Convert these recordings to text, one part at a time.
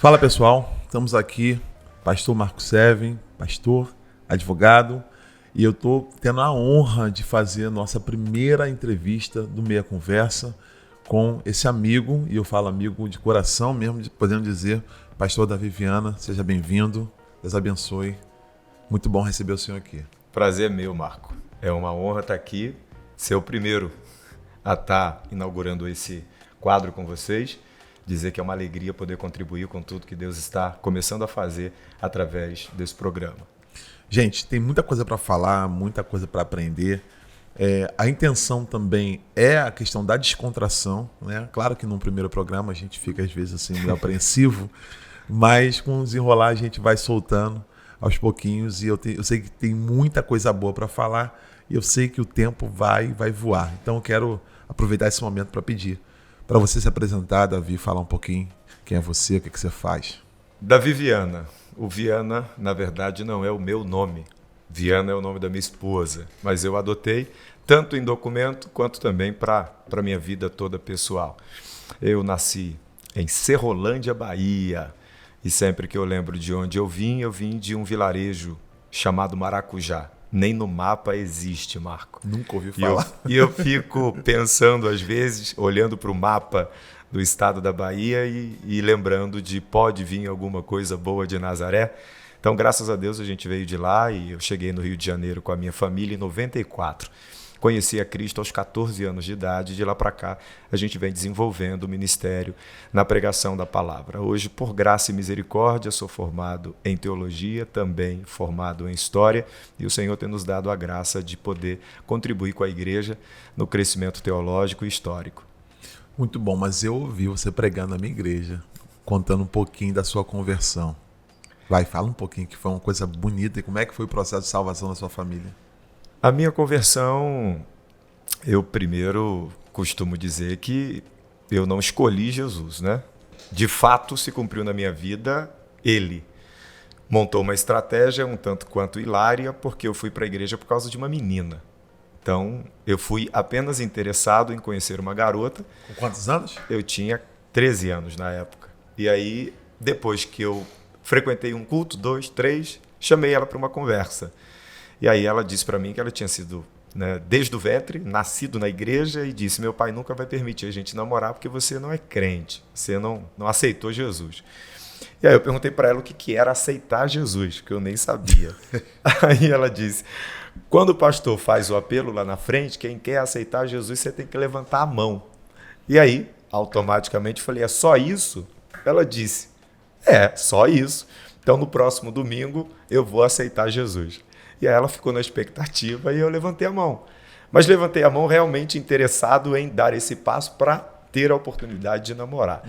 Fala pessoal, estamos aqui, pastor Marco Seven, pastor, advogado, e eu estou tendo a honra de fazer a nossa primeira entrevista do Meia Conversa com esse amigo, e eu falo amigo de coração mesmo, podendo dizer, pastor Davi Viana. Seja bem-vindo, Deus abençoe, muito bom receber o senhor aqui. Prazer meu, Marco. É uma honra estar aqui, ser o primeiro a estar inaugurando esse quadro com vocês. Dizer que é uma alegria poder contribuir com tudo que Deus está começando a fazer através desse programa. Gente, tem muita coisa para falar, muita coisa para aprender. A intenção também é a questão da descontração, né? Claro que num primeiro programa a gente fica às vezes assim meio apreensivo, mas com o desenrolar a gente vai soltando aos pouquinhos, e eu sei que tem muita coisa boa para falar, e eu sei que o tempo vai voar. Então eu quero aproveitar esse momento para pedir para você se apresentar, Davi, falar um pouquinho quem é você, o que você faz. Davi Viana. O Viana, na verdade, não é o meu nome. Viana é o nome da minha esposa, mas eu adotei tanto em documento quanto também para a minha vida toda pessoal. Eu nasci em Serrolândia, Bahia, e sempre que eu lembro de onde eu vim de um vilarejo chamado Maracujá. Nem no mapa existe, Marco. Nunca ouvi falar. E eu fico pensando, às vezes, olhando para o mapa do estado da Bahia e lembrando de pode vir alguma coisa boa de Nazaré. Então, graças a Deus, a gente veio de lá e eu cheguei no Rio de Janeiro com a minha família em 94. Conheci a Cristo aos 14 anos de idade. De lá para cá, a gente vem desenvolvendo o ministério na pregação da palavra. Hoje, por graça e misericórdia, sou formado em teologia, também formado em história, e o Senhor tem nos dado a graça de poder contribuir com a igreja no crescimento teológico e histórico. Muito bom, mas eu ouvi você pregando na minha igreja, contando um pouquinho da sua conversão. Vai, fala um pouquinho, que foi uma coisa bonita, e como é que foi o processo de salvação da sua família? A minha conversão, eu primeiro costumo dizer que eu não escolhi Jesus, né? De fato, se cumpriu na minha vida, ele montou uma estratégia um tanto quanto hilária, porque eu fui para a igreja por causa de uma menina. Então, eu fui apenas interessado em conhecer uma garota. Com quantos anos? Eu tinha 13 anos na época. E aí, depois que eu frequentei um culto, 2, 3, chamei ela para uma conversa. E aí ela disse para mim que ela tinha sido, né, desde o ventre, nascido na igreja, e disse: meu pai nunca vai permitir a gente namorar porque você não é crente, você não aceitou Jesus. E aí eu perguntei para ela o que era aceitar Jesus, que eu nem sabia. Aí ela disse: quando o pastor faz o apelo lá na frente, quem quer aceitar Jesus, você tem que levantar a mão. E aí, automaticamente, eu falei: é só isso? Ela disse: é, só isso. Então, no próximo domingo, eu vou aceitar Jesus. E aí ela ficou na expectativa e eu levantei a mão. Mas levantei a mão realmente interessado em dar esse passo para ter a oportunidade de namorar.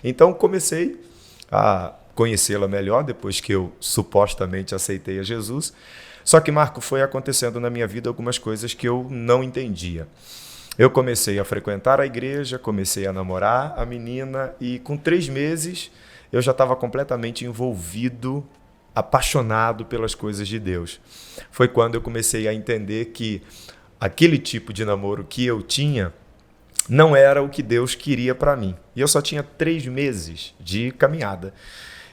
Então comecei a conhecê-la melhor depois que eu supostamente aceitei a Jesus. Só que, Marco, foi acontecendo na minha vida algumas coisas que eu não entendia. Eu comecei a frequentar a igreja, comecei a namorar a menina e com 3 meses eu já estava completamente envolvido, apaixonado pelas coisas de Deus. Foi quando eu comecei a entender que aquele tipo de namoro que eu tinha não era o que Deus queria para mim. E eu só tinha 3 meses de caminhada.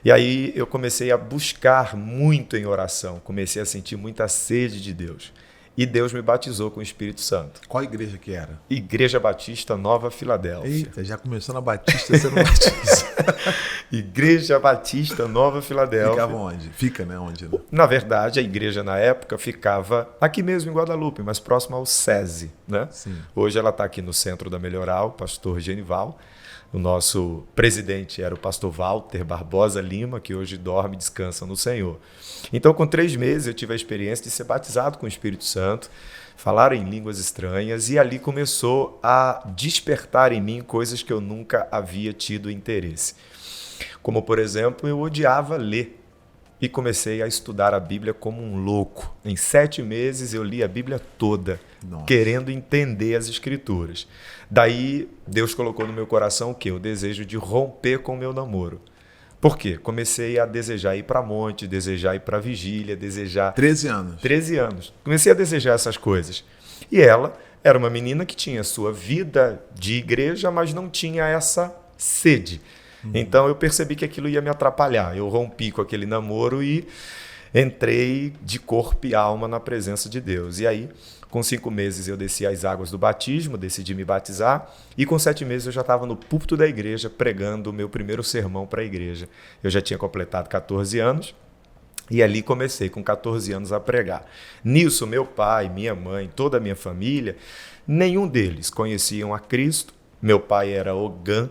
E aí eu comecei a buscar muito em oração, comecei a sentir muita sede de Deus. E Deus me batizou com o Espírito Santo. Qual igreja que era? Igreja Batista Nova Filadélfia. Eita, já começou na Batista, você não batiza. Igreja Batista Nova Filadélfia. Ficava onde? Fica, né? Onde? Né? Na verdade, a igreja na época ficava aqui mesmo em Guadalupe, mas próximo ao SESI, né? Sim. Hoje ela está aqui no centro da Melhoral, o pastor Genival. O nosso presidente era o pastor Walter Barbosa Lima, que hoje dorme e descansa no Senhor. Então, com 3 meses, eu tive a experiência de ser batizado com o Espírito Santo, falar em línguas estranhas, e ali começou a despertar em mim coisas que eu nunca havia tido interesse. Como, por exemplo, eu odiava ler e comecei a estudar a Bíblia como um louco. Em 7 meses, eu li a Bíblia toda, querendo entender as Escrituras. Daí, Deus colocou no meu coração o quê? O desejo de romper com o meu namoro. Por quê? Comecei a desejar ir para monte, desejar ir para vigília, desejar... 13 anos. 13 anos. Comecei a desejar essas coisas. E ela era uma menina que tinha sua vida de igreja, mas não tinha essa sede. Então eu percebi que aquilo ia me atrapalhar. Eu rompi com aquele namoro e entrei de corpo e alma na presença de Deus. E aí, com 5 meses, eu desci as águas do batismo, decidi me batizar. E com 7 meses, eu já estava no púlpito da igreja, pregando o meu primeiro sermão para a igreja. Eu já tinha completado 14 anos. E ali comecei, com 14 anos, a pregar. Nisso, meu pai, minha mãe, toda a minha família, nenhum deles conheciam a Cristo. Meu pai era Ogã,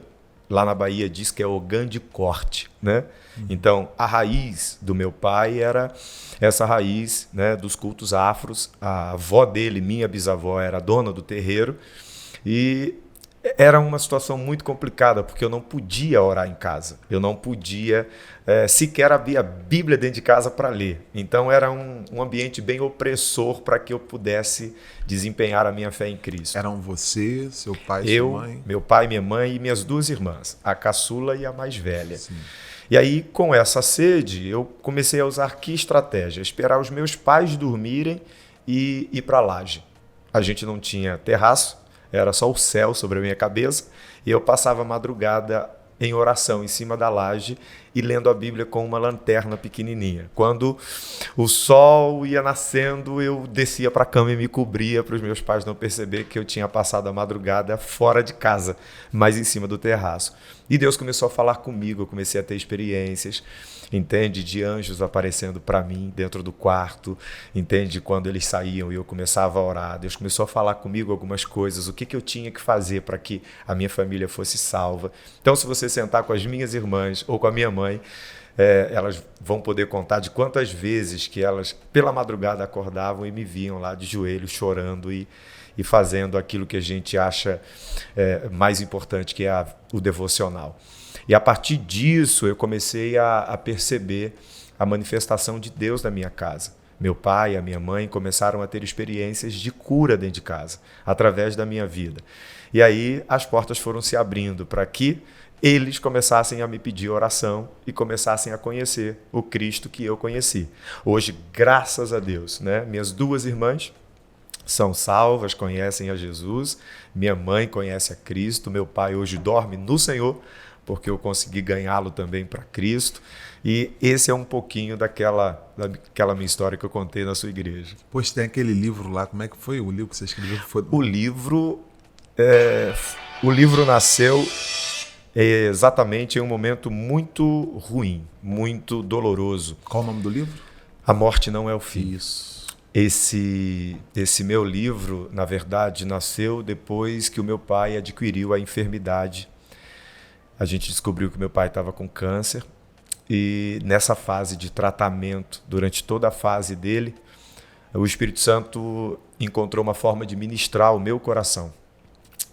lá na Bahia diz que é Ogã de corte, né? Então, a raiz do meu pai era essa raiz, né, dos cultos afros. A avó dele, minha bisavó, era dona do terreiro. E era uma situação muito complicada, porque eu não podia orar em casa. Eu não podia sequer abrir a Bíblia dentro de casa para ler. Então era um ambiente bem opressor para que eu pudesse desempenhar a minha fé em Cristo. Eram você, seu pai, Eu, sua mãe? meu pai, minha mãe e minhas 2 irmãs, a caçula e a mais velha. Sim. E aí, com essa sede, eu comecei a usar que estratégia? Esperar os meus pais dormirem e ir para a laje. A gente não tinha terraço, era só o céu sobre a minha cabeça, e eu passava a madrugada em oração em cima da laje e lendo a Bíblia com uma lanterna pequenininha. Quando o sol ia nascendo, eu descia para a cama e me cobria para os meus pais não perceberem que eu tinha passado a madrugada fora de casa, mas em cima do terraço. E Deus começou a falar comigo, eu comecei a ter experiências, entende? De anjos aparecendo para mim dentro do quarto, entende? Quando eles saíam e eu começava a orar, Deus começou a falar comigo algumas coisas, o que eu tinha que fazer para que a minha família fosse salva. Então, se você sentar com as minhas irmãs ou com a minha mãe, elas vão poder contar de quantas vezes que elas, pela madrugada, acordavam e me viam lá de joelhos, chorando e fazendo aquilo que a gente acha mais importante, que é o devocional. E a partir disso, eu comecei a perceber a manifestação de Deus na minha casa. Meu pai e a minha mãe começaram a ter experiências de cura dentro de casa, através da minha vida. E aí as portas foram se abrindo para que eles começassem a me pedir oração e começassem a conhecer o Cristo que eu conheci. Hoje, graças a Deus, né, minhas 2 irmãs são salvas, conhecem a Jesus, minha mãe conhece a Cristo, meu pai hoje dorme no Senhor, porque eu consegui ganhá-lo também para Cristo. E esse é um pouquinho daquela minha história que eu contei na sua igreja. Pois tem aquele livro lá, como é que foi o livro que você escreveu? O livro nasceu exatamente em um momento muito ruim, muito doloroso. Qual o nome do livro? A Morte Não é o Fim. Isso. Esse meu livro, na verdade, nasceu depois que o meu pai adquiriu a enfermidade. A gente descobriu que meu pai estava com câncer e nessa fase de tratamento, durante toda a fase dele, o Espírito Santo encontrou uma forma de ministrar o meu coração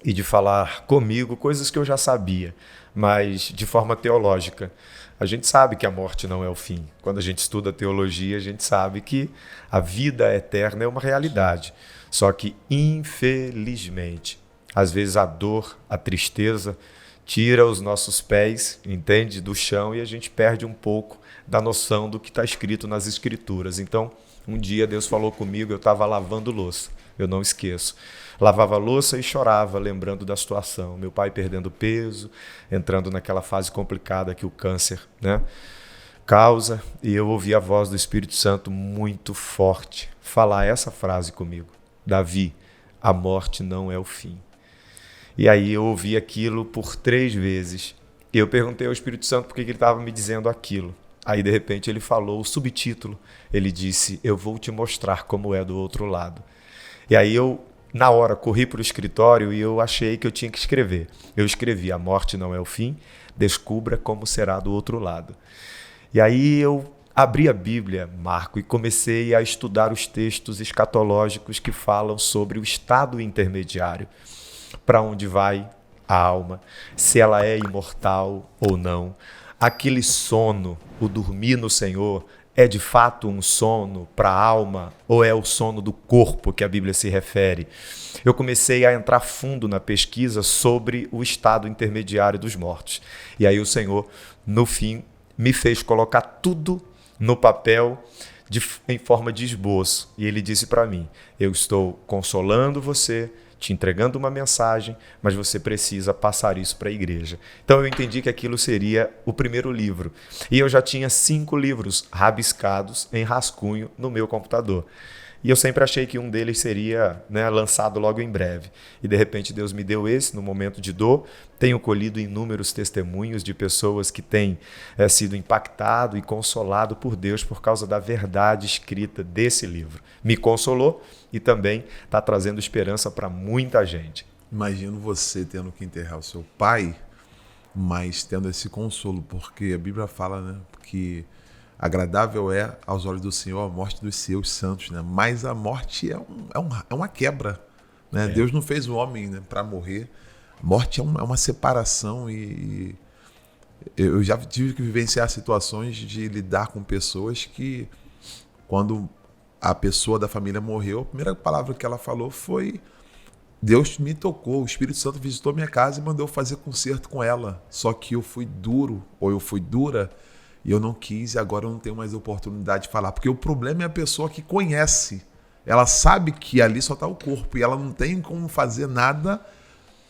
e de falar comigo coisas que eu já sabia, mas de forma teológica. A gente sabe que a morte não é o fim. Quando a gente estuda teologia, a gente sabe que a vida eterna é uma realidade. Só que, infelizmente, às vezes a dor, a tristeza, tira os nossos pés, entende, do chão e a gente perde um pouco da noção do que está escrito nas Escrituras. Então, um dia Deus falou comigo, eu estava lavando louça, eu não esqueço. Lavava louça e chorava, lembrando da situação. Meu pai perdendo peso, entrando naquela fase complicada que o câncer, né, causa. E eu ouvi a voz do Espírito Santo muito forte falar essa frase comigo. Davi, a morte não é o fim. E aí eu ouvi aquilo por 3 vezes. E eu perguntei ao Espírito Santo por que ele estava me dizendo aquilo. Aí, de repente, ele falou o subtítulo. Ele disse, eu vou te mostrar como é do outro lado. E aí eu, na hora, corri para o escritório e eu achei que eu tinha que escrever. Eu escrevi, a morte não é o fim, descubra como será do outro lado. E aí eu abri a Bíblia, Marco, e comecei a estudar os textos escatológicos que falam sobre o estado intermediário. Para onde vai a alma, se ela é imortal ou não. Aquele sono, o dormir no Senhor, é de fato um sono para a alma ou é o sono do corpo que a Bíblia se refere? Eu comecei a entrar fundo na pesquisa sobre o estado intermediário dos mortos. E aí o Senhor, no fim, me fez colocar tudo no papel em forma de esboço. E ele disse para mim, eu estou consolando você, te entregando uma mensagem, mas você precisa passar isso para a igreja. Então eu entendi que aquilo seria o primeiro livro. E eu já tinha 5 livros rabiscados em rascunho no meu computador. E eu sempre achei que um deles seria, né, lançado logo em breve. E de repente Deus me deu esse no momento de dor. Tenho colhido inúmeros testemunhos de pessoas que têm sido impactado e consolado por Deus por causa da verdade escrita desse livro. Me consolou e também está trazendo esperança para muita gente. Imagino você tendo que enterrar o seu pai, mas tendo esse consolo, porque a Bíblia fala, né, que agradável é aos olhos do Senhor a morte dos seus santos, né? Mas a morte é uma quebra, né? Deus não fez o homem, né, para morrer. A morte é uma separação e eu já tive que vivenciar situações de lidar com pessoas que, quando a pessoa da família morreu, a primeira palavra que ela falou foi: Deus me tocou, o Espírito Santo visitou minha casa e mandou fazer conserto com ela. Só que eu fui duro, ou eu fui dura, e eu não quis, e agora eu não tenho mais oportunidade de falar. Porque o problema é a pessoa que conhece. Ela sabe que ali só está o corpo e ela não tem como fazer nada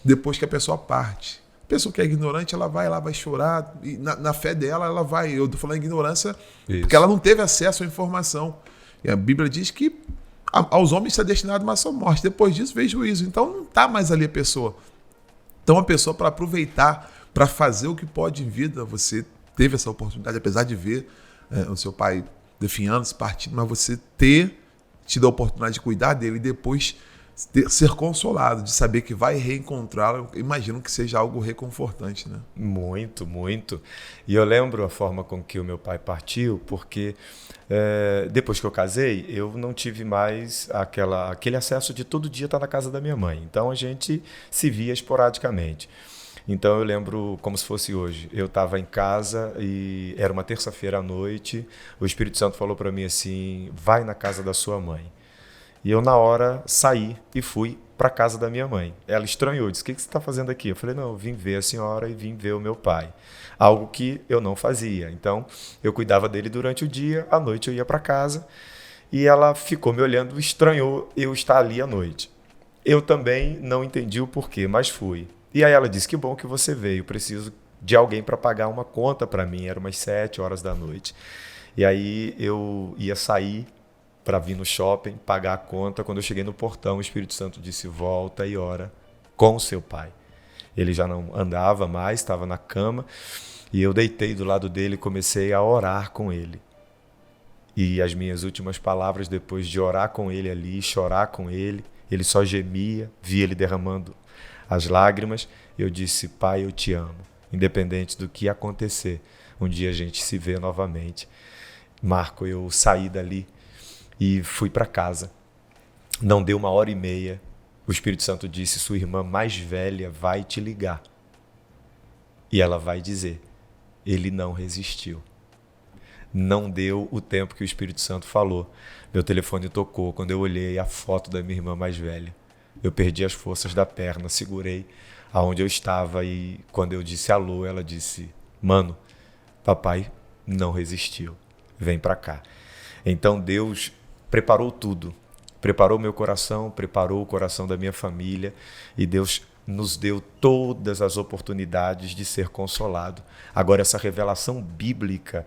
depois que a pessoa parte. A pessoa que é ignorante, ela vai chorar. E na fé dela, ela vai. Eu estou falando ignorância porque ela não teve acesso à informação. E a Bíblia diz que aos homens está destinado uma só morte. Depois disso, veio juízo. Então não está mais ali a pessoa. Então a pessoa, para aproveitar, para fazer o que pode em vida, você teve essa oportunidade, apesar de ver o seu pai definhando, se partindo, mas você ter tido a oportunidade de cuidar dele e depois ser consolado, de saber que vai reencontrá-lo, imagino que seja algo reconfortante, né? Muito, muito. E eu lembro a forma com que o meu pai partiu, porque depois que eu casei, eu não tive mais aquele acesso de todo dia estar na casa da minha mãe. Então a gente se via esporadicamente. Então eu lembro como se fosse hoje. Eu estava em casa e era uma terça-feira à noite. O Espírito Santo falou para mim assim: vai na casa da sua mãe. E eu, na hora, saí e fui para a casa da minha mãe. Ela estranhou, disse: o que você está fazendo aqui? Eu falei: não, eu vim ver a senhora e vim ver o meu pai. Algo que eu não fazia. Então, eu cuidava dele durante o dia, à noite eu ia para casa. E ela ficou me olhando, estranhou eu estar ali à noite. Eu também não entendi o porquê, mas fui. E aí ela disse: que bom que você veio, preciso de alguém para pagar uma conta para mim. Era umas 7 horas da noite. E aí eu ia sair para vir no shopping, pagar a conta. Quando eu cheguei no portão, o Espírito Santo disse: volta e ora com o seu pai. Ele já não andava mais, estava na cama, e eu deitei do lado dele e comecei a orar com ele. E as minhas últimas palavras, depois de orar com ele ali, chorar com ele, ele só gemia, via ele derramando as lágrimas. Eu disse: pai, eu te amo, independente do que acontecer, um dia a gente se vê novamente. Marco, eu saí dali e fui para casa. Não deu 1h30, o Espírito Santo disse: sua irmã mais velha vai te ligar. E ela vai dizer: ele não resistiu. Não deu o tempo que o Espírito Santo falou. Meu telefone tocou. Quando eu olhei a foto da minha irmã mais velha, eu perdi as forças da perna, segurei aonde eu estava e quando eu disse alô, ela disse: mano, papai não resistiu, vem para cá. Então Deus preparou tudo, preparou meu coração, preparou o coração da minha família e Deus nos deu todas as oportunidades de ser consolado. Agora, essa revelação bíblica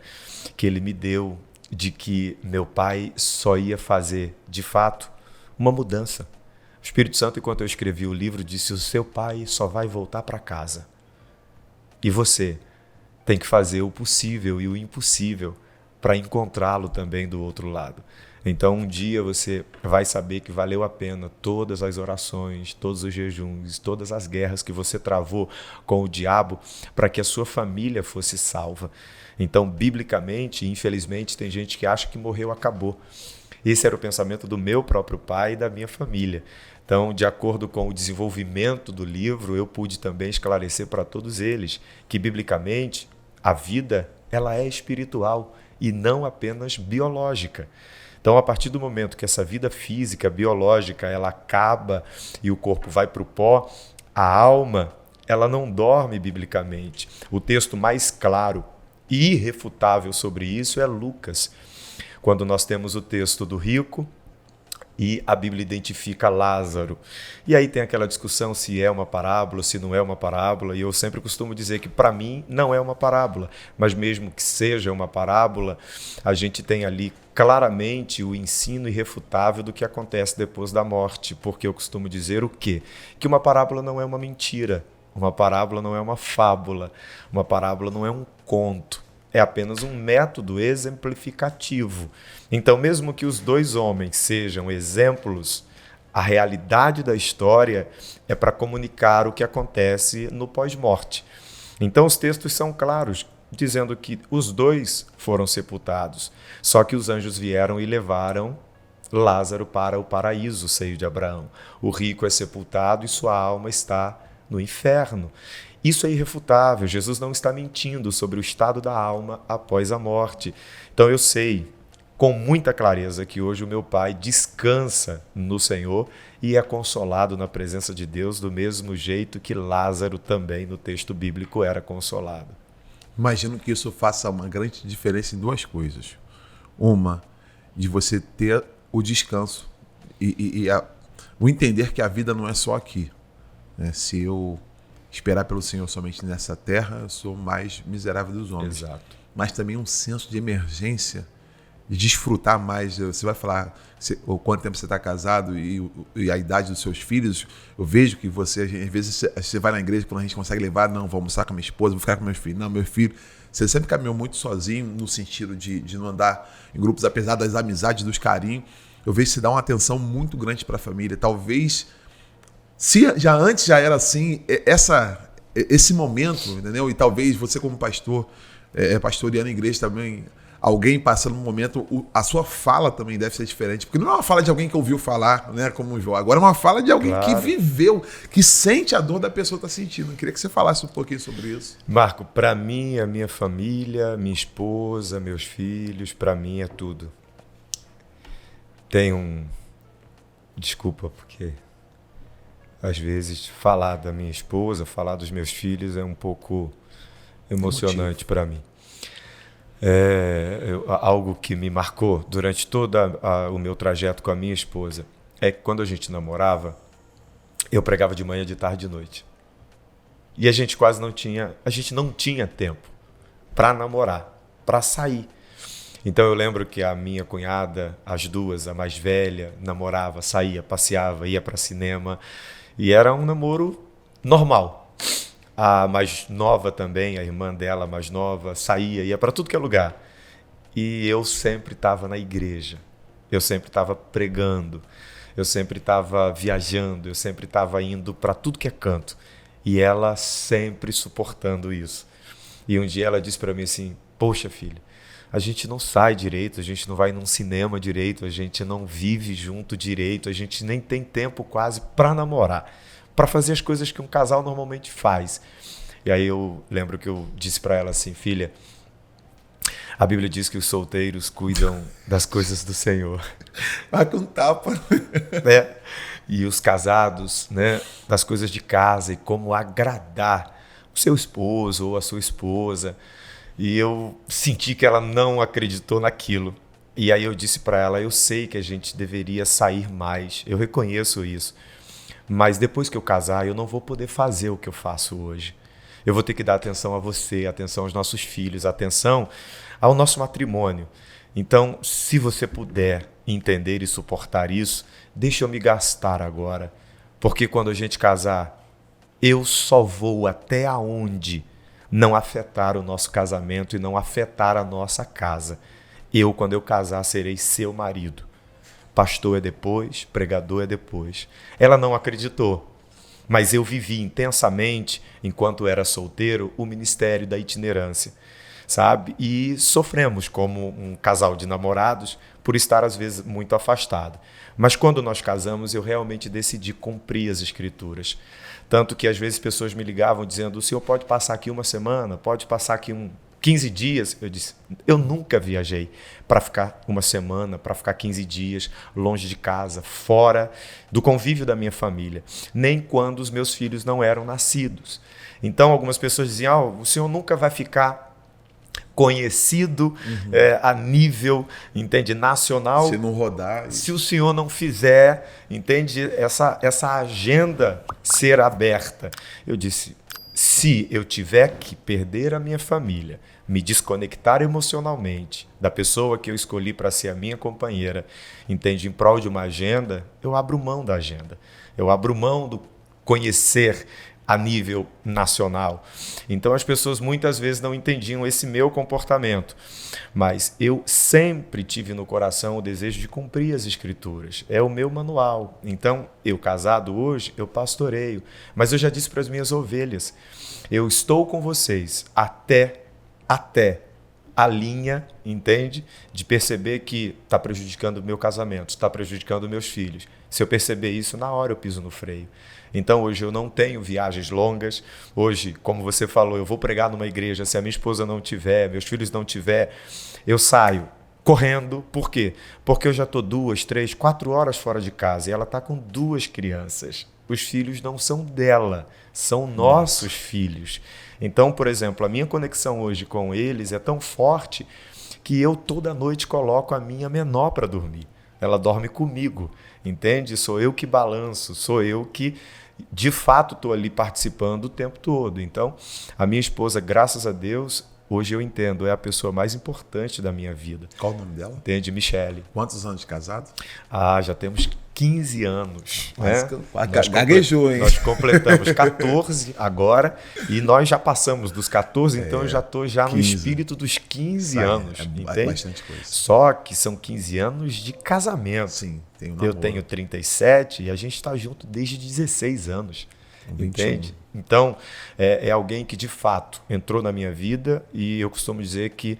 que ele me deu de que meu pai só ia fazer, de fato, uma mudança. O Espírito Santo, enquanto eu escrevi o livro, disse: o seu pai só vai voltar para casa. E você tem que fazer o possível e o impossível para encontrá-lo também do outro lado. Então, um dia você vai saber que valeu a pena todas as orações, todos os jejuns, todas as guerras que você travou com o diabo para que a sua família fosse salva. Então, biblicamente, infelizmente, tem gente que acha que morreu, acabou. Esse era o pensamento do meu próprio pai e da minha família. Então, de acordo com o desenvolvimento do livro, eu pude também esclarecer para todos eles que, biblicamente, a vida ela é espiritual e não apenas biológica. Então, a partir do momento que essa vida física, biológica, ela acaba e o corpo vai para o pó, a alma ela não dorme biblicamente. O texto mais claro e irrefutável sobre isso é Lucas, quando nós temos o texto do rico E a Bíblia identifica Lázaro. E aí tem aquela discussão se é uma parábola, se não é uma parábola. E eu sempre costumo dizer que, para mim, não é uma parábola. Mas mesmo que seja uma parábola, a gente tem ali claramente o ensino irrefutável do que acontece depois da morte. Porque eu costumo dizer o quê? Que uma parábola não é uma mentira. Uma parábola não é uma fábula. Uma parábola não é um conto. É apenas um método exemplificativo. Então, mesmo que os dois homens sejam exemplos, a realidade da história é para comunicar o que acontece no pós-morte. Então, os textos são claros, dizendo que os dois foram sepultados, só que os anjos vieram e levaram Lázaro para o paraíso, o seio de Abraão. O rico é sepultado e sua alma está no inferno. Isso é irrefutável. Jesus não está mentindo sobre o estado da alma após a morte. Então eu sei com muita clareza que hoje o meu pai descansa no Senhor e é consolado na presença de Deus do mesmo jeito que Lázaro também no texto bíblico era consolado. Imagino que isso faça uma grande diferença em duas coisas. Uma, de você ter o descanso e o entender que a vida não é só aqui. Né? Se eu esperar pelo Senhor somente nessa terra, eu sou o mais miserável dos homens. Exato. Mas também um senso de emergência, de desfrutar mais. Você vai falar o quanto tempo você está casado e a idade dos seus filhos. Eu vejo que você, às vezes, você vai na igreja, quando a gente consegue levar, não, vou almoçar com a minha esposa, vou ficar com meus filhos. Não, meu filho, você sempre caminhou muito sozinho, no sentido de não andar em grupos, apesar das amizades, dos carinhos. Eu vejo que você dá uma atenção muito grande para a família. Talvez, se já antes já era assim, esse momento, entendeu? E talvez você como pastor, pastoreando a igreja também, alguém passando um momento, a sua fala também deve ser diferente. Porque não é uma fala de alguém que ouviu falar, né, como o João. Agora é uma fala de alguém que viveu, que sente a dor da pessoa que está sentindo. Eu queria que você falasse um pouquinho sobre isso. Marco, para mim, a minha família, minha esposa, meus filhos, para mim é tudo. Desculpa, porque às vezes falar da minha esposa, falar dos meus filhos é um pouco emocionante para mim. Algo que me marcou durante todo o meu trajeto com a minha esposa é que quando a gente namorava, eu pregava de manhã, de tarde e de noite. E a gente não tinha tempo para namorar, para sair. Então eu lembro que a minha cunhada, as duas, a mais velha, namorava, saía, passeava, ia para cinema. E era um namoro normal. A mais nova também, a irmã dela mais nova, saía, ia para tudo que é lugar. E eu sempre estava na igreja. Eu sempre estava pregando. Eu sempre estava viajando. Eu sempre estava indo para tudo que é canto. E ela sempre suportando isso. E um dia ela disse para mim assim, poxa, filho, a gente não sai direito, a gente não vai num cinema direito, a gente não vive junto direito, a gente nem tem tempo quase para namorar, para fazer as coisas que um casal normalmente faz. E aí eu lembro que eu disse para ela assim, filha, a Bíblia diz que os solteiros cuidam das coisas do Senhor. Vai com tapa. E os casados, né, das coisas de casa e como agradar o seu esposo ou a sua esposa. E eu senti que ela não acreditou naquilo. E aí eu disse para ela, eu sei que a gente deveria sair mais, eu reconheço isso. Mas depois que eu casar, eu não vou poder fazer o que eu faço hoje. Eu vou ter que dar atenção a você, atenção aos nossos filhos, atenção ao nosso matrimônio. Então, se você puder entender e suportar isso, deixa eu me gastar agora. Porque quando a gente casar, eu só vou até aonde não afetar o nosso casamento e não afetar a nossa casa. Eu, quando eu casar, serei seu marido. Pastor é depois, pregador é depois. Ela não acreditou, mas eu vivi intensamente, enquanto era solteiro, o ministério da itinerância, sabe? E sofremos como um casal de namorados por estar, às vezes, muito afastado. Mas quando nós casamos, eu realmente decidi cumprir as Escrituras. Tanto que, às vezes, pessoas me ligavam dizendo, o senhor pode passar aqui uma semana, pode passar aqui 15 dias. Eu disse, eu nunca viajei para ficar uma semana, para ficar 15 dias longe de casa, fora do convívio da minha família, nem quando os meus filhos não eram nascidos. Então, algumas pessoas diziam, o senhor nunca vai ficar conhecido a nível, entende, nacional. Se não rodar... Se o senhor não fizer, entende, essa agenda ser aberta. Eu disse, se eu tiver que perder a minha família, me desconectar emocionalmente da pessoa que eu escolhi para ser a minha companheira, entende, em prol de uma agenda, eu abro mão da agenda. Eu abro mão do conhecer a nível nacional. Então as pessoas muitas vezes não entendiam esse meu comportamento, mas eu sempre tive no coração o desejo de cumprir as Escrituras. É o meu manual. Então, eu casado hoje, eu pastoreio, mas eu já disse para as minhas ovelhas, eu estou com vocês até a linha, entende? De perceber que está prejudicando o meu casamento, está prejudicando meus filhos. Se eu perceber isso, na hora eu piso no freio. Então, hoje eu não tenho viagens longas. Hoje, como você falou, eu vou pregar numa igreja. Se a minha esposa não tiver, meus filhos não tiver, eu saio correndo. Por quê? Porque eu já estou 2, 3, 4 horas fora de casa e ela está com 2 crianças. Os filhos não são dela, são nossos filhos. Então, por exemplo, a minha conexão hoje com eles é tão forte que eu toda noite coloco a minha menor para dormir. Ela dorme comigo, entende? Sou eu que balanço, sou eu que, de fato, estou ali participando o tempo todo. Então, a minha esposa, graças a Deus, hoje eu entendo, é a pessoa mais importante da minha vida. Qual o nome dela? Entende? Michele. Quantos anos de casado? Já temos 15 anos. Mas né? Gaguejou, hein? Nós completamos 14 agora e nós já passamos dos 14, então eu já estou no espírito dos 15 anos. Entende? Bastante coisa. Só que são 15 anos de casamento. Sim, tem eu tenho 37 e a gente está junto desde 16 anos. 21. Entende? Então, é alguém que de fato entrou na minha vida e eu costumo dizer que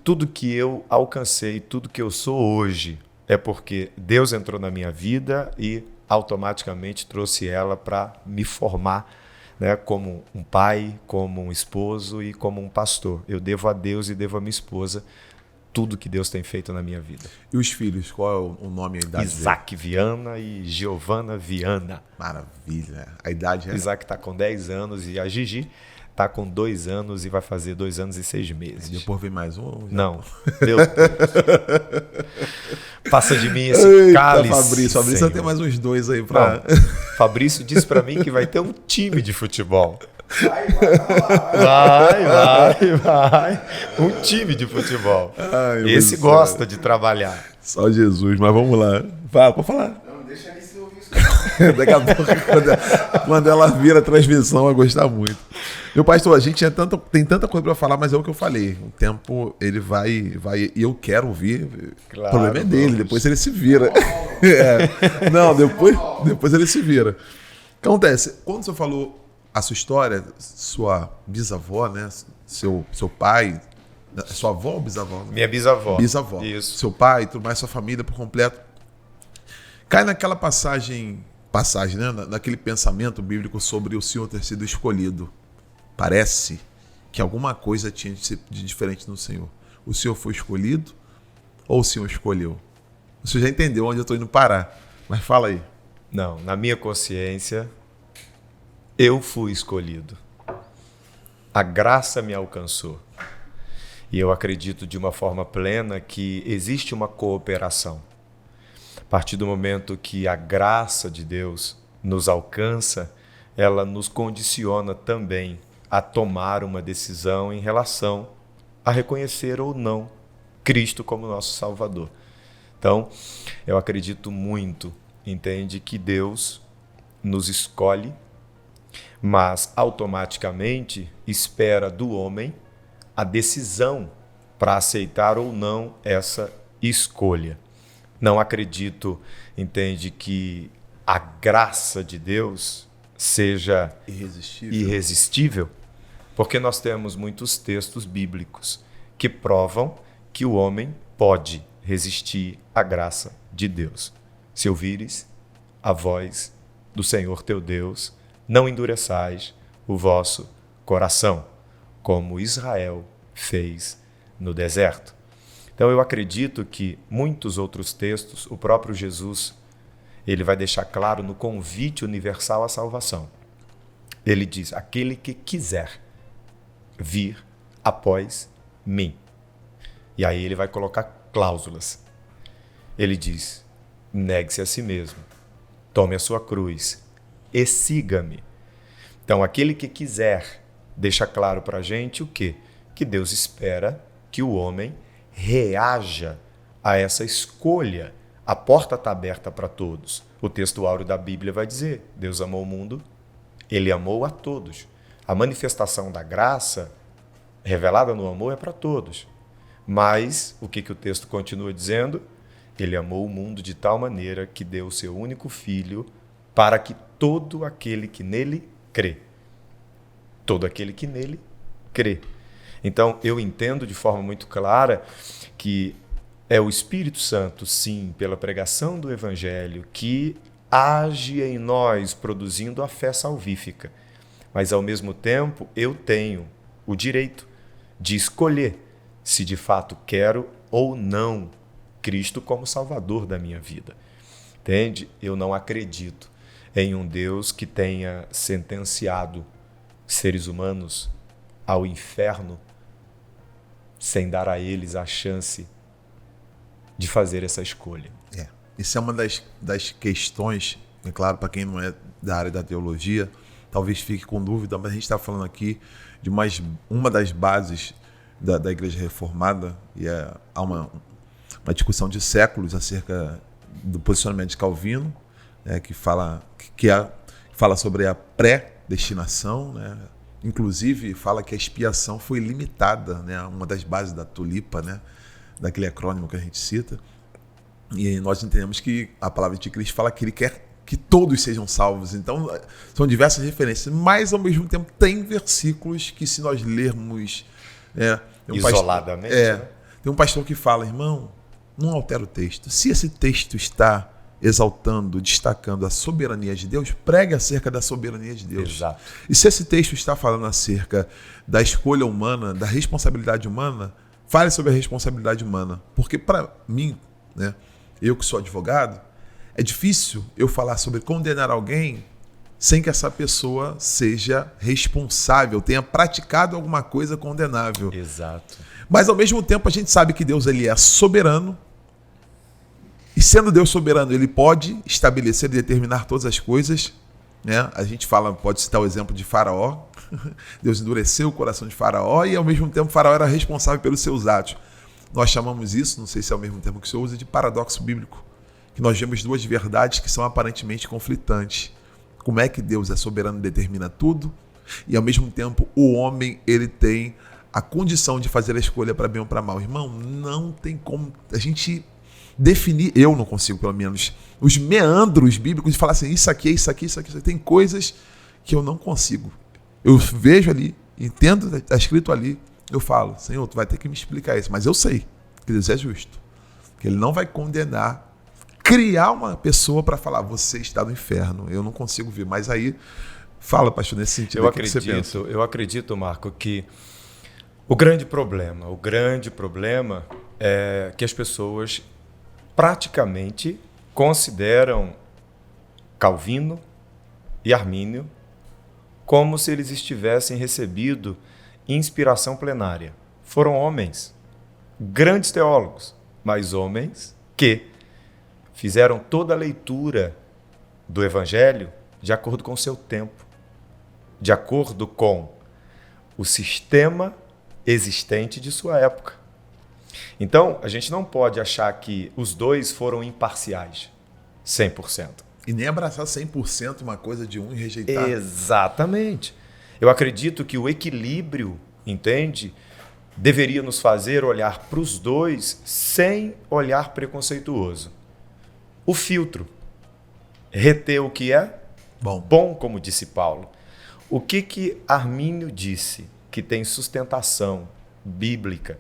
tudo que eu alcancei, tudo que eu sou hoje, é porque Deus entrou na minha vida e automaticamente trouxe ela para me formar, né, como um pai, como um esposo e como um pastor. Eu devo a Deus e devo a minha esposa tudo que Deus tem feito na minha vida. E os filhos, qual é o nome e a idade Isaac Viana e Giovana Viana. Maravilha. A idade é? Isaac está com 10 anos e a Gigi está com 2 anos e vai fazer 2 anos e 6 meses. E depois vem mais um? Não. Meu Deus. Passa de mim esse cálice. Fabrício tem mais uns 2 aí para. Fabrício disse para mim que vai ter um time de futebol. Vai. Um time de futebol. Esse gosta de trabalhar. Só Jesus, mas vamos lá. Fala, pode falar. Não deixa ele se ouvir isso. Daqui a pouco, quando ela vira a transmissão, vai gostar muito. Meu pastor, a gente tem tanta coisa para falar, mas é o que eu falei. O tempo, ele vai e eu quero ouvir. Claro, o problema é dele, depois ele se vira. Não, depois ele se vira. O que acontece? Quando você falou a sua história, sua bisavó, né? Seu pai, sua avó ou bisavó? Minha bisavó. Bisavó. Isso. Seu pai, tudo mais, sua família por completo. Cai naquela passagem, né? Naquele pensamento bíblico sobre o Senhor ter sido escolhido. Parece que alguma coisa tinha de diferente no Senhor. O Senhor foi escolhido ou o Senhor escolheu? Você já entendeu onde eu estou indo parar, mas fala aí. Não, na minha consciência, eu fui escolhido. A graça me alcançou. E eu acredito de uma forma plena que existe uma cooperação. A partir do momento que a graça de Deus nos alcança, ela nos condiciona também a tomar uma decisão em relação a reconhecer ou não Cristo como nosso Salvador. Então, eu acredito muito, entende, que Deus nos escolhe, mas automaticamente espera do homem a decisão para aceitar ou não essa escolha. Não acredito, entende, que a graça de Deus seja irresistível, porque nós temos muitos textos bíblicos que provam que o homem pode resistir à graça de Deus. Se ouvires a voz do Senhor teu Deus, não endureçais o vosso coração, como Israel fez no deserto. Então eu acredito que muitos outros textos, o próprio Jesus, ele vai deixar claro no convite universal à salvação. Ele diz, aquele que quiser vir após mim. E aí ele vai colocar cláusulas. Ele diz: negue-se a si mesmo, tome a sua cruz e siga-me. Então, aquele que quiser, deixa claro para a gente o quê? Que Deus espera que o homem reaja a essa escolha. A porta está aberta para todos. O texto áureo da Bíblia vai dizer: Deus amou o mundo, ele amou a todos. A manifestação da graça revelada no amor é para todos. Mas o que o texto continua dizendo? Ele amou o mundo de tal maneira que deu o seu único filho para que todo aquele que nele crê. Todo aquele que nele crê. Então, eu entendo de forma muito clara que é o Espírito Santo, sim, pela pregação do Evangelho, que age em nós, produzindo a fé salvífica. Mas, ao mesmo tempo, eu tenho o direito de escolher se de fato quero ou não Cristo como Salvador da minha vida. Entende? Eu não acredito em um Deus que tenha sentenciado seres humanos ao inferno sem dar a eles a chance de fazer essa escolha. Isso é uma das questões, é claro, para quem não é da área da teologia, talvez fique com dúvida, mas a gente está falando aqui de uma das bases da Igreja Reformada, e há uma discussão de séculos acerca do posicionamento de Calvino, que fala sobre a predestinação, né? Inclusive fala que a expiação foi limitada, né? Uma das bases da tulipa, né? Daquele acrônimo que a gente cita. E nós entendemos que a palavra de Cristo fala que ele quer que todos sejam salvos. Então, são diversas referências, mas ao mesmo tempo tem versículos que, se nós lermos isoladamente, tem um pastor que fala: irmão, não altera o texto. Se esse texto está exaltando, destacando a soberania de Deus, pregue acerca da soberania de Deus. Exato. E se esse texto está falando acerca da escolha humana, da responsabilidade humana, fale sobre a responsabilidade humana. Porque, para mim, né, eu que sou advogado, é difícil eu falar sobre condenar alguém sem que essa pessoa seja responsável, tenha praticado alguma coisa condenável. Exato. Mas, ao mesmo tempo, a gente sabe que Deus ele é soberano. E, sendo Deus soberano, ele pode estabelecer e determinar todas as coisas, né? A gente pode citar o exemplo de Faraó. Deus endureceu o coração de Faraó e, ao mesmo tempo, Faraó era responsável pelos seus atos. Nós chamamos isso, não sei se é o mesmo termo que o senhor usa, de paradoxo bíblico. Que nós vemos duas verdades que são aparentemente conflitantes. Como é que Deus é soberano e determina tudo, e, ao mesmo tempo, o homem ele tem a condição de fazer a escolha para bem ou para mal. Irmão, não tem como a gente definir, eu não consigo, pelo menos, os meandros bíblicos de falar assim: isso aqui, isso aqui, isso aqui, isso aqui. Tem coisas que eu não consigo. Eu vejo ali, entendo, está escrito ali, eu falo: Senhor, tu vai ter que me explicar isso. Mas eu sei que Deus é justo, que ele não vai condenar, criar uma pessoa para falar: você está no inferno. Eu não consigo ver. Mas aí, fala, pastor, nesse sentido. Eu acredito, Marco, que o grande problema é que as pessoas praticamente consideram Calvino e Armínio como se eles estivessem recebido inspiração plenária. Foram homens, grandes teólogos, mas homens que fizeram toda a leitura do Evangelho de acordo com o seu tempo, de acordo com o sistema existente de sua época. Então, a gente não pode achar que os dois foram imparciais, 100%. E nem abraçar 100% uma coisa de um e rejeitar. Exatamente. Eu acredito que o equilíbrio, entende, deveria nos fazer olhar para os dois sem olhar preconceituoso. O filtro, reter o que é bom, como disse Paulo. O que Armínio disse que tem sustentação bíblica,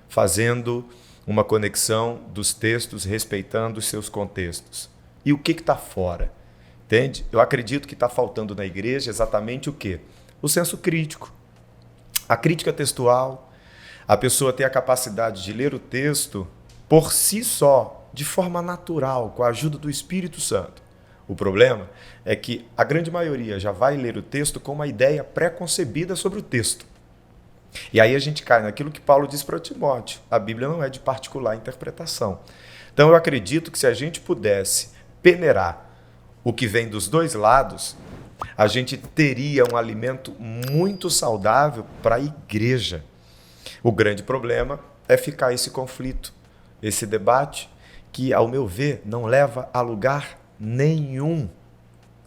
fazendo uma conexão dos textos, respeitando os seus contextos. E o que está fora? Entende? Eu acredito que está faltando na igreja exatamente o quê? O senso crítico. A crítica textual, a pessoa ter a capacidade de ler o texto por si só, de forma natural, com a ajuda do Espírito Santo. O problema é que a grande maioria já vai ler o texto com uma ideia pré-concebida sobre o texto. E aí a gente cai naquilo que Paulo diz para Timóteo. A Bíblia não é de particular interpretação. Então eu acredito que se a gente pudesse peneirar o que vem dos dois lados, a gente teria um alimento muito saudável para a igreja. O grande problema é ficar esse conflito, esse debate, que, ao meu ver, não leva a lugar nenhum.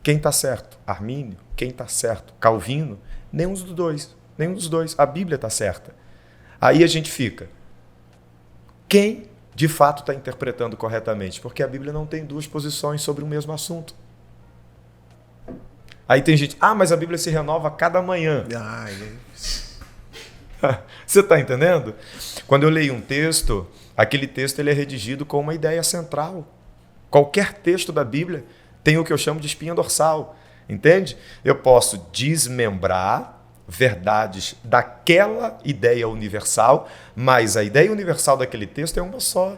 Quem está certo? Armínio? Quem está certo? Calvino? Nenhum dos dois. Nenhum dos dois. A Bíblia está certa. Aí a gente fica. Quem de fato está interpretando corretamente? Porque a Bíblia não tem duas posições sobre o mesmo assunto. Aí tem gente, mas a Bíblia se renova a cada manhã. Você está entendendo? Quando eu leio um texto, aquele texto ele é redigido com uma ideia central. Qualquer texto da Bíblia tem o que eu chamo de espinha dorsal. Entende? Eu posso desmembrar verdades daquela ideia universal, mas a ideia universal daquele texto é uma só.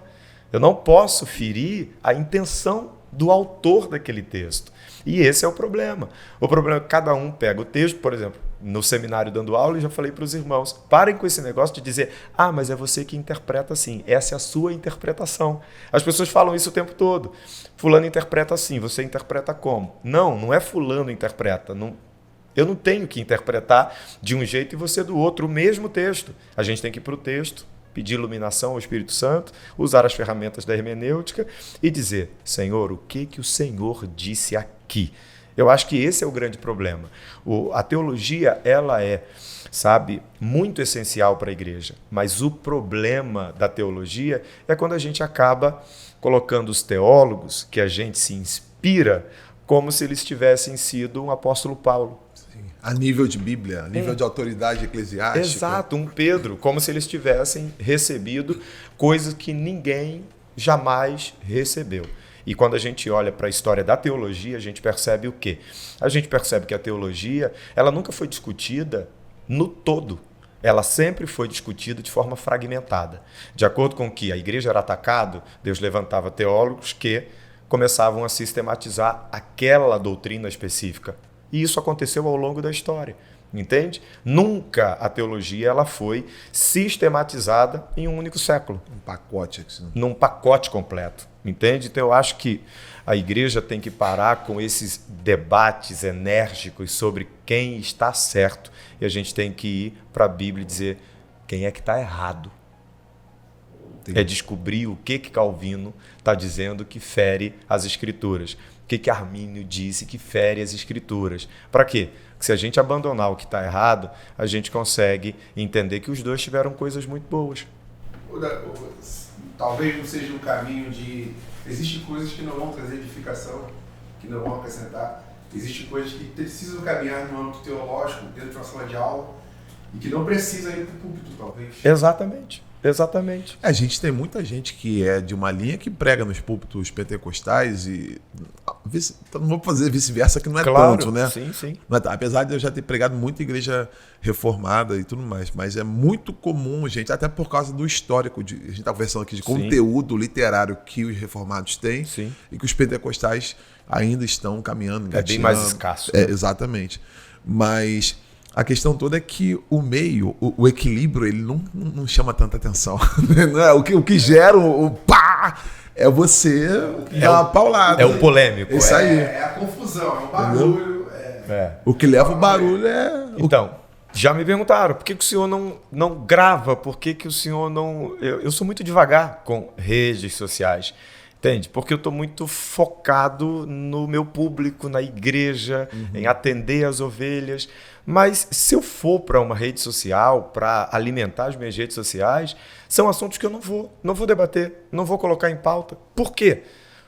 Eu não posso ferir a intenção do autor daquele texto. E esse é o problema. O problema é que cada um pega o texto, por exemplo, no seminário dando aula, eu já falei para os irmãos, parem com esse negócio de dizer, mas é você que interpreta assim, essa é a sua interpretação. As pessoas falam isso o tempo todo. Fulano interpreta assim, você interpreta como? Não é fulano interpreta. Eu não tenho que interpretar de um jeito e você do outro o mesmo texto. A gente tem que ir para o texto, pedir iluminação ao Espírito Santo, usar as ferramentas da hermenêutica e dizer, Senhor, o que o Senhor disse aqui? Eu acho que esse é o grande problema. A teologia, ela é, muito essencial para a igreja, mas o problema da teologia é quando a gente acaba colocando os teólogos, que a gente se inspira, como se eles tivessem sido um apóstolo Paulo. A nível de Bíblia, a nível de autoridade eclesiástica. Exato, um Pedro, como se eles tivessem recebido coisas que ninguém jamais recebeu. E quando a gente olha para a história da teologia, a gente percebe o quê? A gente percebe que a teologia, ela nunca foi discutida no todo. Ela sempre foi discutida de forma fragmentada. De acordo com que a igreja era atacada, Deus levantava teólogos que começavam a sistematizar aquela doutrina específica. E isso aconteceu ao longo da história, entende? Nunca a teologia ela foi sistematizada em um único século. Um pacote. Assim. Num pacote completo, entende? Então eu acho que a igreja tem que parar com esses debates enérgicos sobre quem está certo. E a gente tem que ir para a Bíblia e dizer quem é que está errado. É descobrir o que Calvino está dizendo que fere as Escrituras. O que Armínio disse que fere as Escrituras. Para quê? Porque se a gente abandonar o que está errado, a gente consegue entender que os dois tiveram coisas muito boas. Talvez não seja um caminho de... Existem coisas que não vão trazer edificação, que não vão acrescentar. Existem coisas que precisam caminhar no âmbito teológico, dentro de uma sala de aula, e que não precisam ir para o púlpito, talvez. Exatamente. A gente tem muita gente que é de uma linha que prega nos púlpitos pentecostais e não vou fazer vice-versa que não é tanto, né? Sim. Apesar de eu já ter pregado muita igreja reformada e tudo mais, mas é muito comum, gente, até por causa do histórico, a gente está conversando aqui de conteúdo literário que os reformados têm e que os pentecostais ainda estão caminhando, engatinhando. É bem mais escasso. Né? Exatamente. Mas... A questão toda é que o meio, o equilíbrio, ele não chama tanta atenção. Não é? O que gera o pá é você dar uma paulada. É o polêmico. Isso aí. É a confusão, é o barulho. O que leva o barulho é... Então, já me perguntaram, por que o senhor não grava? Por que o senhor não... Eu sou muito devagar com redes sociais. Entende? Porque eu estou muito focado no meu público, na igreja, em atender as ovelhas. Mas se eu for para uma rede social, para alimentar as minhas redes sociais, são assuntos que eu não vou debater, não vou colocar em pauta. Por quê?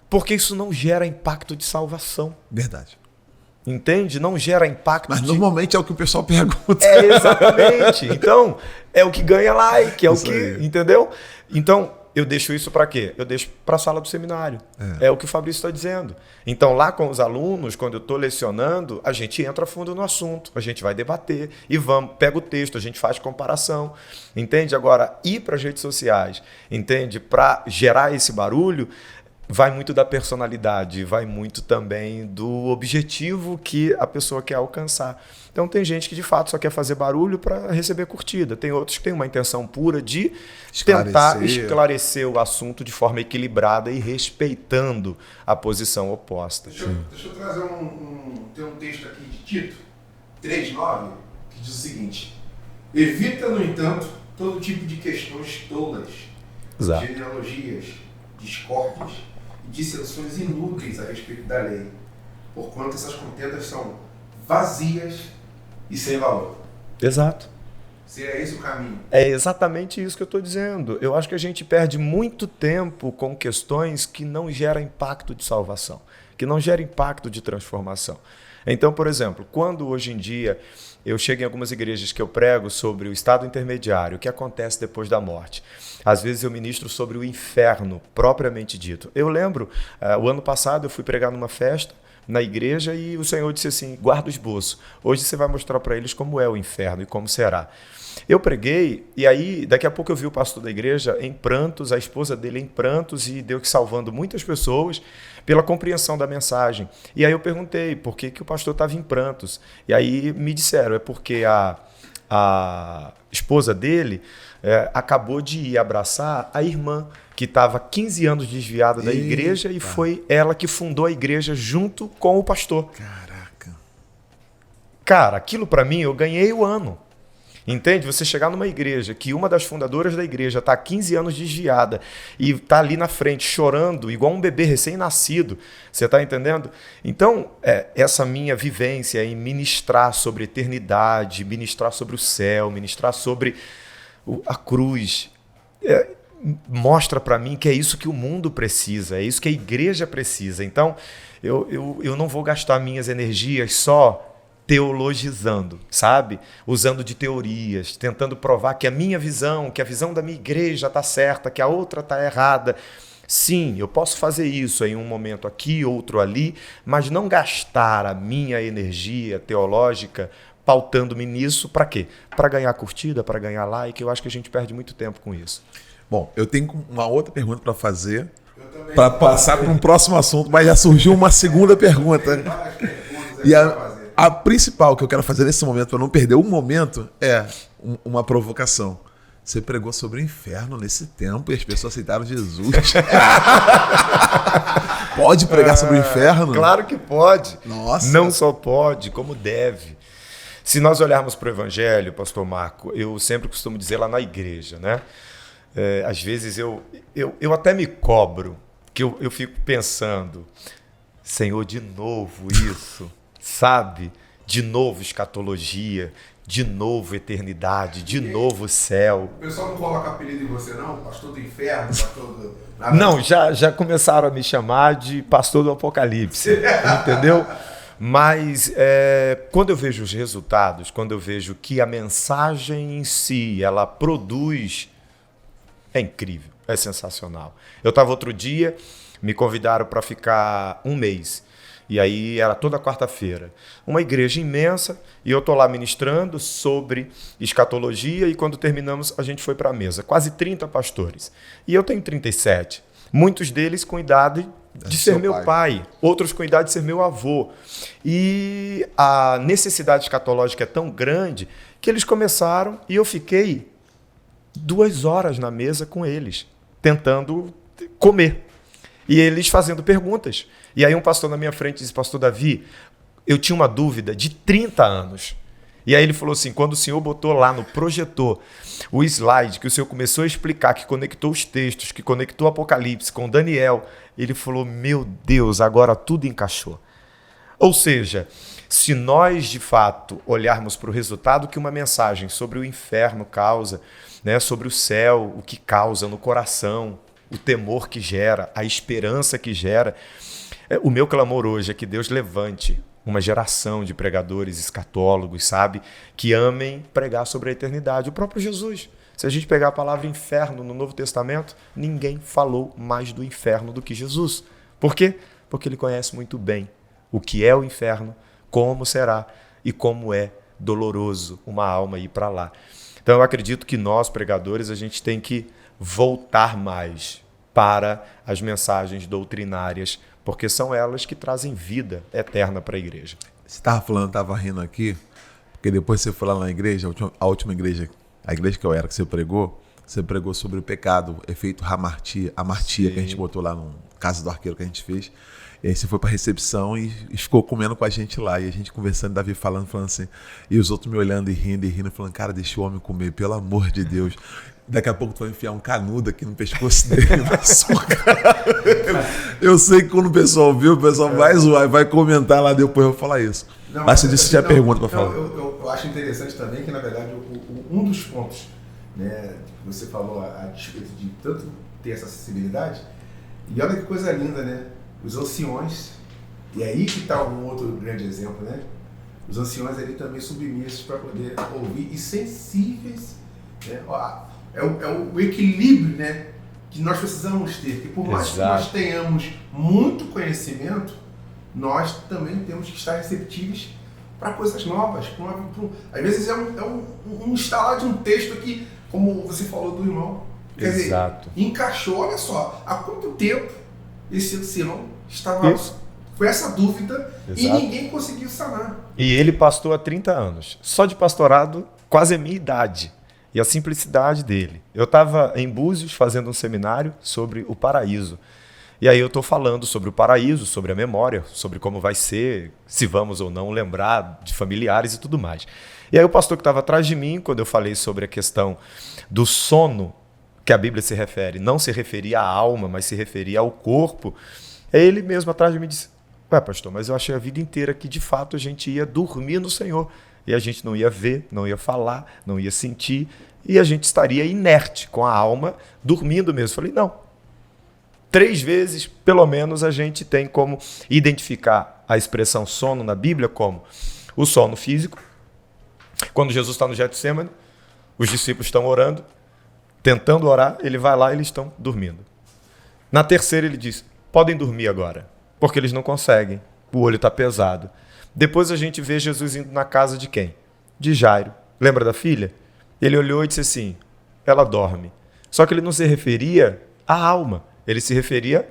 Porque isso não gera impacto de salvação. Verdade. Entende? Não gera impacto. Mas normalmente é o que o pessoal pergunta. Exatamente. Então, é o que ganha like, é isso o que... aí. Entendeu? Então... Eu deixo isso para quê? Eu deixo para a sala do seminário. É o que o Fabrício está dizendo. Então, lá com os alunos, quando eu estou lecionando, a gente entra a fundo no assunto, a gente vai debater e pega o texto, a gente faz comparação. Entende? Agora, ir para as redes sociais, entende? Para gerar esse barulho, vai muito da personalidade, vai muito também do objetivo que a pessoa quer alcançar. Então tem gente que de fato só quer fazer barulho para receber curtida. Tem outros que têm uma intenção pura de tentar esclarecer o assunto de forma equilibrada e respeitando a posição oposta. Deixa eu trazer tem um texto aqui de Tito 3,9 que diz o seguinte: evita, no entanto, todo tipo de questões tolas, Exato. genealogias, discórdias e dissensões inúteis a respeito da lei, porquanto essas contendas são vazias e sem valor. Exato. Seria esse o caminho? É exatamente isso que eu estou dizendo. Eu acho que a gente perde muito tempo com questões que não geram impacto de salvação, que não geram impacto de transformação. Então, por exemplo, quando hoje em dia eu chego em algumas igrejas que eu prego sobre o estado intermediário, o que acontece depois da morte. Às vezes eu ministro sobre o inferno, propriamente dito. Eu lembro, o ano passado eu fui pregar numa festa na igreja e o Senhor disse assim: guarda o esboço. Hoje você vai mostrar para eles como é o inferno e como será. Eu preguei e aí daqui a pouco eu vi o pastor da igreja em prantos, a esposa dele em prantos, e Deus salvando muitas pessoas pela compreensão da mensagem. E aí eu perguntei por que o pastor estava em prantos. E aí me disseram, é porque a esposa dele acabou de ir abraçar a irmã que estava 15 anos desviada da igreja e foi ela que fundou a igreja junto com o pastor. Caraca. Cara, aquilo para mim eu ganhei o ano. Entende? Você chegar numa igreja que uma das fundadoras da igreja está há 15 anos desviada e está ali na frente chorando igual um bebê recém-nascido. Você está entendendo? Então, essa minha vivência em ministrar sobre eternidade, ministrar sobre o céu, ministrar sobre a cruz, mostra para mim que é isso que o mundo precisa, é isso que a igreja precisa. Então, eu não vou gastar minhas energias só teologizando, sabe? Usando de teorias, tentando provar que a minha visão, que a visão da minha igreja está certa, que a outra está errada. Sim, eu posso fazer isso em um momento aqui, outro ali, mas não gastar a minha energia teológica pautando-me nisso para quê? Para ganhar curtida, para ganhar like. Eu acho que a gente perde muito tempo com isso. Bom, eu tenho uma outra pergunta para fazer, para passar para um próximo assunto, mas já surgiu uma segunda pergunta. E a principal que eu quero fazer nesse momento, para não perder um momento, é uma provocação. Você pregou sobre o inferno nesse tempo e as pessoas aceitaram Jesus. Pode pregar sobre o inferno? Claro que pode. Nossa. Não só pode, como deve. Se nós olharmos para o Evangelho, pastor Marco, eu sempre costumo dizer lá na igreja, né? Às vezes eu até me cobro, que eu fico pensando, Senhor, de novo isso, sabe? De novo escatologia, de novo eternidade, de novo céu. O pessoal não coloca apelido em você, não? Pastor do inferno, pastor do... Não, já começaram a me chamar de pastor do Apocalipse, entendeu? Mas quando eu vejo os resultados, quando eu vejo que a mensagem em si, ela produz, é incrível, é sensacional. Eu estava outro dia, me convidaram para ficar um mês. E aí era toda quarta-feira. Uma igreja imensa, e eu estou lá ministrando sobre escatologia, e quando terminamos a gente foi para a mesa. Quase 30 pastores. E eu tenho 37. Muitos deles com idade de ser meu pai, outros com idade de ser meu avô. E a necessidade escatológica é tão grande que eles começaram, e eu fiquei 2 horas na mesa com eles, tentando comer. E eles fazendo perguntas. E aí um pastor na minha frente disse, pastor Davi, eu tinha uma dúvida de 30 anos. E aí ele falou assim, quando o senhor botou lá no projetor o slide, que o senhor começou a explicar, que conectou os textos, que conectou o Apocalipse com Daniel, ele falou, meu Deus, agora tudo encaixou. Ou seja, se nós de fato olharmos para o resultado que uma mensagem sobre o inferno causa, né, sobre o céu, o que causa no coração, o temor que gera, a esperança que gera. O meu clamor hoje é que Deus levante uma geração de pregadores escatólogos, sabe, que amem pregar sobre a eternidade. O próprio Jesus. Se a gente pegar a palavra inferno no Novo Testamento, ninguém falou mais do inferno do que Jesus. Por quê? Porque ele conhece muito bem o que é o inferno, como será e como é doloroso uma alma ir para lá. Então eu acredito que nós, pregadores, a gente tem que voltar mais para as mensagens doutrinárias, porque são elas que trazem vida eterna para a igreja. Você estava falando, estava rindo aqui, porque depois você foi lá na igreja, a última igreja, a igreja que eu era, que você pregou sobre o pecado, efeito hamartia, amartia, que a gente botou lá no Casa do Arqueiro que a gente fez. E aí você foi para a recepção e ficou comendo com a gente lá. E a gente conversando, Davi falando assim. E os outros me olhando e rindo, falando, cara, deixa o homem comer, pelo amor de Deus. Daqui a pouco tu vai enfiar um canudo aqui no pescoço dele. Eu sei que quando o pessoal viu, o pessoal vai zoar, vai comentar lá depois, eu vou falar isso. Não, mas você disse que tinha pergunta para falar. Eu acho interessante também que, na verdade, um dos pontos, né, que você falou a respeito de tanto ter essa acessibilidade, e olha que coisa linda, né? Os anciões, e é aí que está um outro grande exemplo, né? Os anciões ali também submissos para poder ouvir e sensíveis, né? É o equilíbrio, né, que nós precisamos ter, que por mais que nós tenhamos muito conhecimento, nós também temos que estar receptivos para coisas novas. Às vezes é um instalar de um texto que, como você falou do irmão, quer dizer, encaixou, olha só, há quanto tempo esse ancião estava com essa dúvida e ninguém conseguiu sanar. E ele pastor há 30 anos, só de pastorado quase a minha idade. E a simplicidade dele. Eu estava em Búzios fazendo um seminário sobre o paraíso. E aí eu estou falando sobre o paraíso, sobre a memória, sobre como vai ser, se vamos ou não lembrar de familiares e tudo mais. E aí o pastor que estava atrás de mim, quando eu falei sobre a questão do sono, que a Bíblia se refere, não se referia à alma, mas se referia ao corpo, ele mesmo atrás de mim disse, ué, pastor, mas eu achei a vida inteira que de fato a gente ia dormir no Senhor. E a gente não ia ver, não ia falar, não ia sentir, e a gente estaria inerte, com a alma, dormindo mesmo. Falei, não. 3 vezes, pelo menos, a gente tem como identificar a expressão sono na Bíblia como o sono físico. Quando Jesus está no Getsêmani, os discípulos estão orando, tentando orar, ele vai lá e eles estão dormindo. Na terceira ele diz, podem dormir agora, porque eles não conseguem, o olho está pesado. Depois a gente vê Jesus indo na casa de quem? De Jairo. Lembra da filha? Ele olhou e disse assim, ela dorme. Só que ele não se referia à alma, ele se referia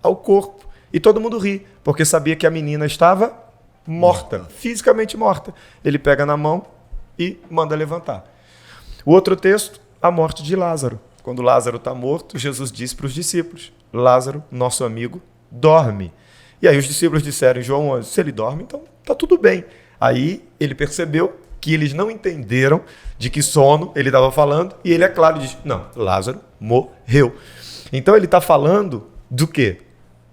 ao corpo. E todo mundo ri, porque sabia que a menina estava morta, fisicamente morta. Ele pega na mão e manda levantar. O outro texto, a morte de Lázaro. Quando Lázaro está morto, Jesus disse para os discípulos, Lázaro, nosso amigo, dorme. E aí os discípulos disseram em João 11, se ele dorme, então está tudo bem. Aí ele percebeu que eles não entenderam de que sono ele estava falando, e ele, é claro, diz, não, Lázaro morreu. Então ele está falando do quê?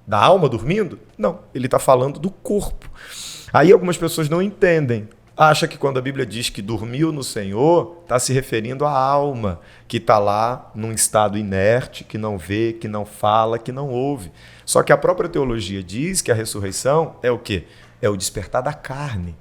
Da alma dormindo? Não, ele está falando do corpo. Aí algumas pessoas não entendem. Acha que quando a Bíblia diz que dormiu no Senhor, está se referindo à alma, que está lá num estado inerte, que não vê, que não fala, que não ouve. Só que a própria teologia diz que a ressurreição é o quê? É o despertar da carne.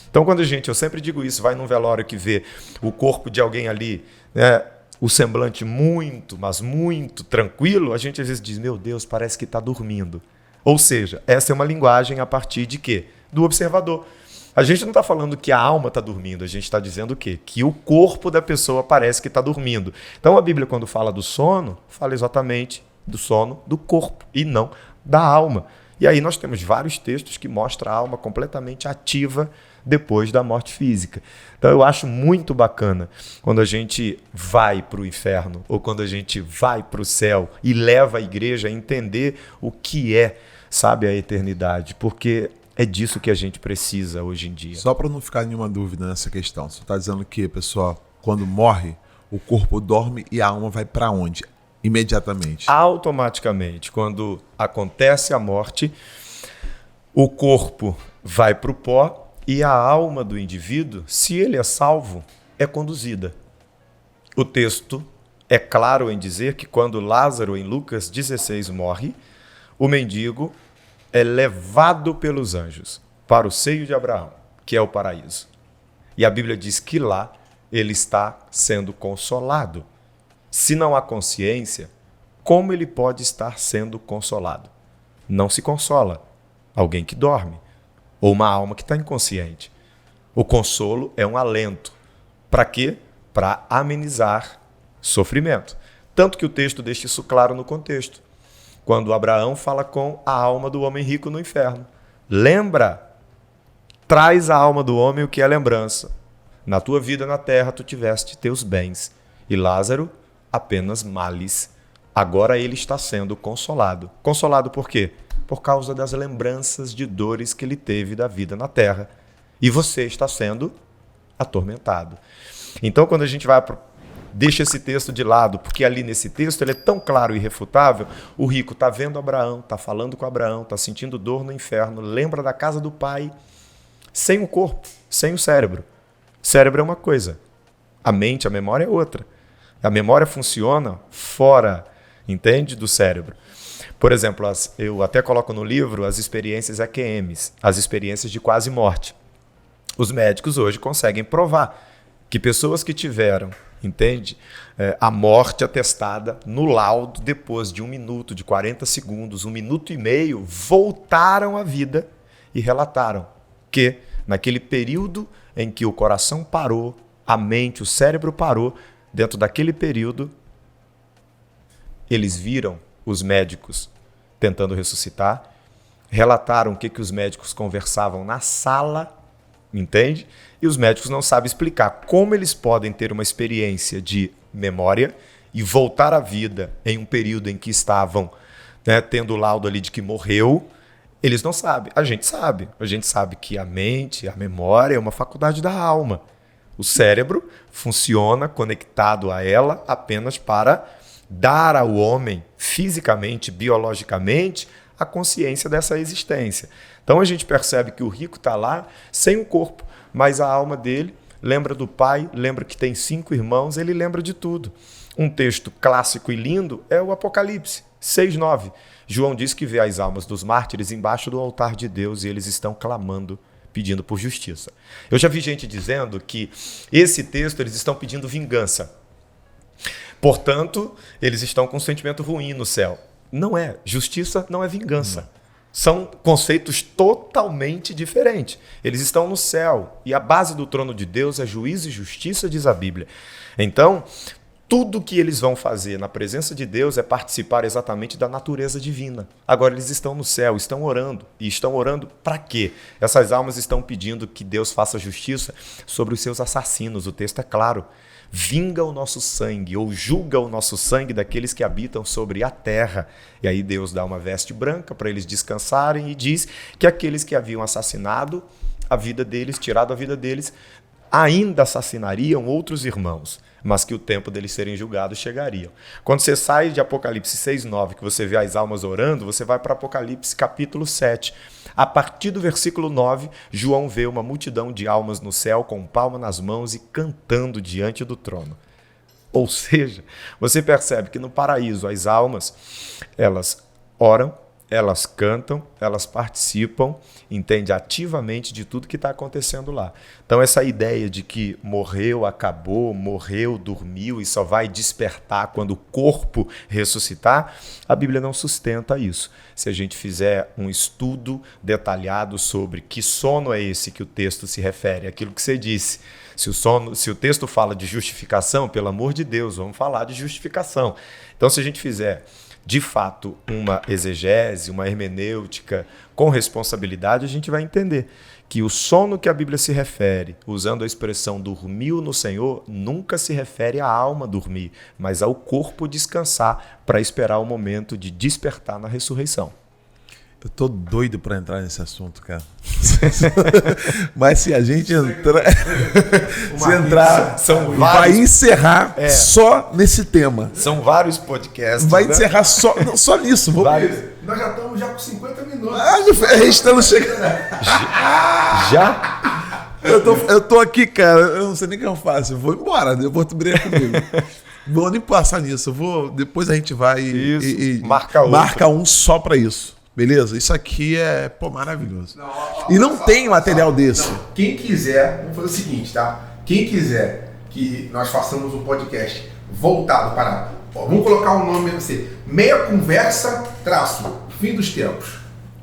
Então, quando eu sempre digo isso, vai num velório que vê o corpo de alguém ali, né, o semblante muito, mas muito tranquilo, a gente às vezes diz, meu Deus, parece que está dormindo. Ou seja, essa é uma linguagem a partir de quê? Do observador. A gente não está falando que a alma está dormindo, a gente está dizendo o quê? Que o corpo da pessoa parece que está dormindo. Então, a Bíblia, quando fala do sono, fala exatamente do sono do corpo e não da alma. E aí nós temos vários textos que mostram a alma completamente ativa depois da morte física. Então eu acho muito bacana quando a gente vai para o inferno ou quando a gente vai para o céu e leva a igreja a entender o que é, sabe, a eternidade, porque é disso que a gente precisa hoje em dia. Só para não ficar nenhuma dúvida nessa questão, você está dizendo que, pessoal, quando morre, o corpo dorme e a alma vai para onde? Imediatamente. Automaticamente, quando acontece a morte, o corpo vai para o pó e a alma do indivíduo, se ele é salvo, é conduzida. O texto é claro em dizer que quando Lázaro, em Lucas 16, morre, o mendigo é levado pelos anjos para o seio de Abraão, que é o paraíso. E a Bíblia diz que lá ele está sendo consolado. Se não há consciência, como ele pode estar sendo consolado? Não se consola alguém que dorme ou uma alma que está inconsciente. O consolo é um alento. Para quê? Para amenizar sofrimento. Tanto que o texto deixa isso claro no contexto. quando Abraão fala com a alma do homem rico no inferno. Lembra, traz à alma do homem o que é lembrança. Na tua vida na terra tu tiveste teus bens, e Lázaro apenas males. Agora ele está sendo consolado. Consolado por quê? Por causa das lembranças de dores que ele teve da vida na terra. E você está sendo atormentado. Então, quando a gente vai deixa esse texto de lado, porque ali nesse texto ele é tão claro e irrefutável, o rico está vendo Abraão, está falando com Abraão, está sentindo dor no inferno, lembra da casa do pai, sem o corpo, sem o cérebro. O cérebro é uma coisa, a mente, a memória é outra. A memória funciona fora, entende, do cérebro. Por exemplo, eu até coloco no livro as experiências EQMs, as experiências de quase morte. Os médicos hoje conseguem provar que pessoas que tiveram, entende, a morte atestada no laudo depois de 1 minuto, de 40 segundos, 1 minuto e meio, voltaram à vida e relataram que naquele período em que o coração parou, a mente, o cérebro parou, dentro daquele período, eles viram os médicos tentando ressuscitar, relataram o que os médicos conversavam na sala, entende? E os médicos não sabem explicar como eles podem ter uma experiência de memória e voltar à vida em um período em que estavam, né, tendo o laudo ali de que morreu. Eles não sabem. A gente sabe. A gente sabe que a mente, a memória é uma faculdade da alma. O cérebro funciona conectado a ela apenas para dar ao homem, fisicamente, biologicamente, a consciência dessa existência. Então a gente percebe que o rico está lá sem o corpo, mas a alma dele lembra do pai, lembra que tem 5 irmãos, ele lembra de tudo. Um texto clássico e lindo é o Apocalipse 6:9. João diz que vê as almas dos mártires embaixo do altar de Deus e eles estão clamando, pedindo por justiça. Eu já vi gente dizendo que esse texto eles estão pedindo vingança. Portanto, eles estão com um sentimento ruim no céu. Não é. Justiça não é vingança. São conceitos totalmente diferentes. Eles estão no céu e a base do trono de Deus é juízo e justiça, diz a Bíblia. Então, tudo que eles vão fazer na presença de Deus é participar exatamente da natureza divina. Agora eles estão no céu, estão orando. E estão orando para quê? Essas almas estão pedindo que Deus faça justiça sobre os seus assassinos. O texto é claro. Vinga o nosso sangue, ou julga o nosso sangue daqueles que habitam sobre a terra. E aí Deus dá uma veste branca para eles descansarem e diz que aqueles que haviam assassinado a vida deles, tirado a vida deles, ainda assassinariam outros irmãos, mas que o tempo deles serem julgados chegaria. Quando você sai de Apocalipse 6:9, que você vê as almas orando, você vai para Apocalipse capítulo 7. A partir do versículo 9, João vê uma multidão de almas no céu com palma nas mãos e cantando diante do trono. Ou seja, você percebe que no paraíso as almas, elas oram, elas cantam, elas participam, entende, ativamente de tudo que está acontecendo lá. Então essa ideia de que morreu, acabou, morreu, dormiu e só vai despertar quando o corpo ressuscitar, a Bíblia não sustenta isso. Se a gente fizer um estudo detalhado sobre que sono é esse que o texto se refere, aquilo que você disse. Se o texto fala de justificação, pelo amor de Deus, vamos falar de justificação. Então se a gente fizer de fato uma exegese, uma hermenêutica com responsabilidade, a gente vai entender que o sono que a Bíblia se refere, usando a expressão dormiu no Senhor, nunca se refere à alma dormir, mas ao corpo descansar para esperar o momento de despertar na ressurreição. Eu tô doido para entrar nesse assunto, cara. Mas se a gente entrar, vai encerrar só nesse tema. São vários podcasts. Vai encerrar só nisso. Nós já estamos com 50 minutos. A gente está chegando. Já? Eu tô aqui, cara. Eu não sei nem o que eu faço. Eu vou embora. Eu vou brigar comigo. Vou nem passar nisso. Depois a gente vai e marca um só para isso. Beleza? Isso aqui é maravilhoso. E não tem material desse. Não. Quem quiser, vamos fazer o seguinte, tá? Quem quiser que nós façamos um podcast voltado para... vamos colocar um nome assim, Meia Conversa, Fim dos Tempos.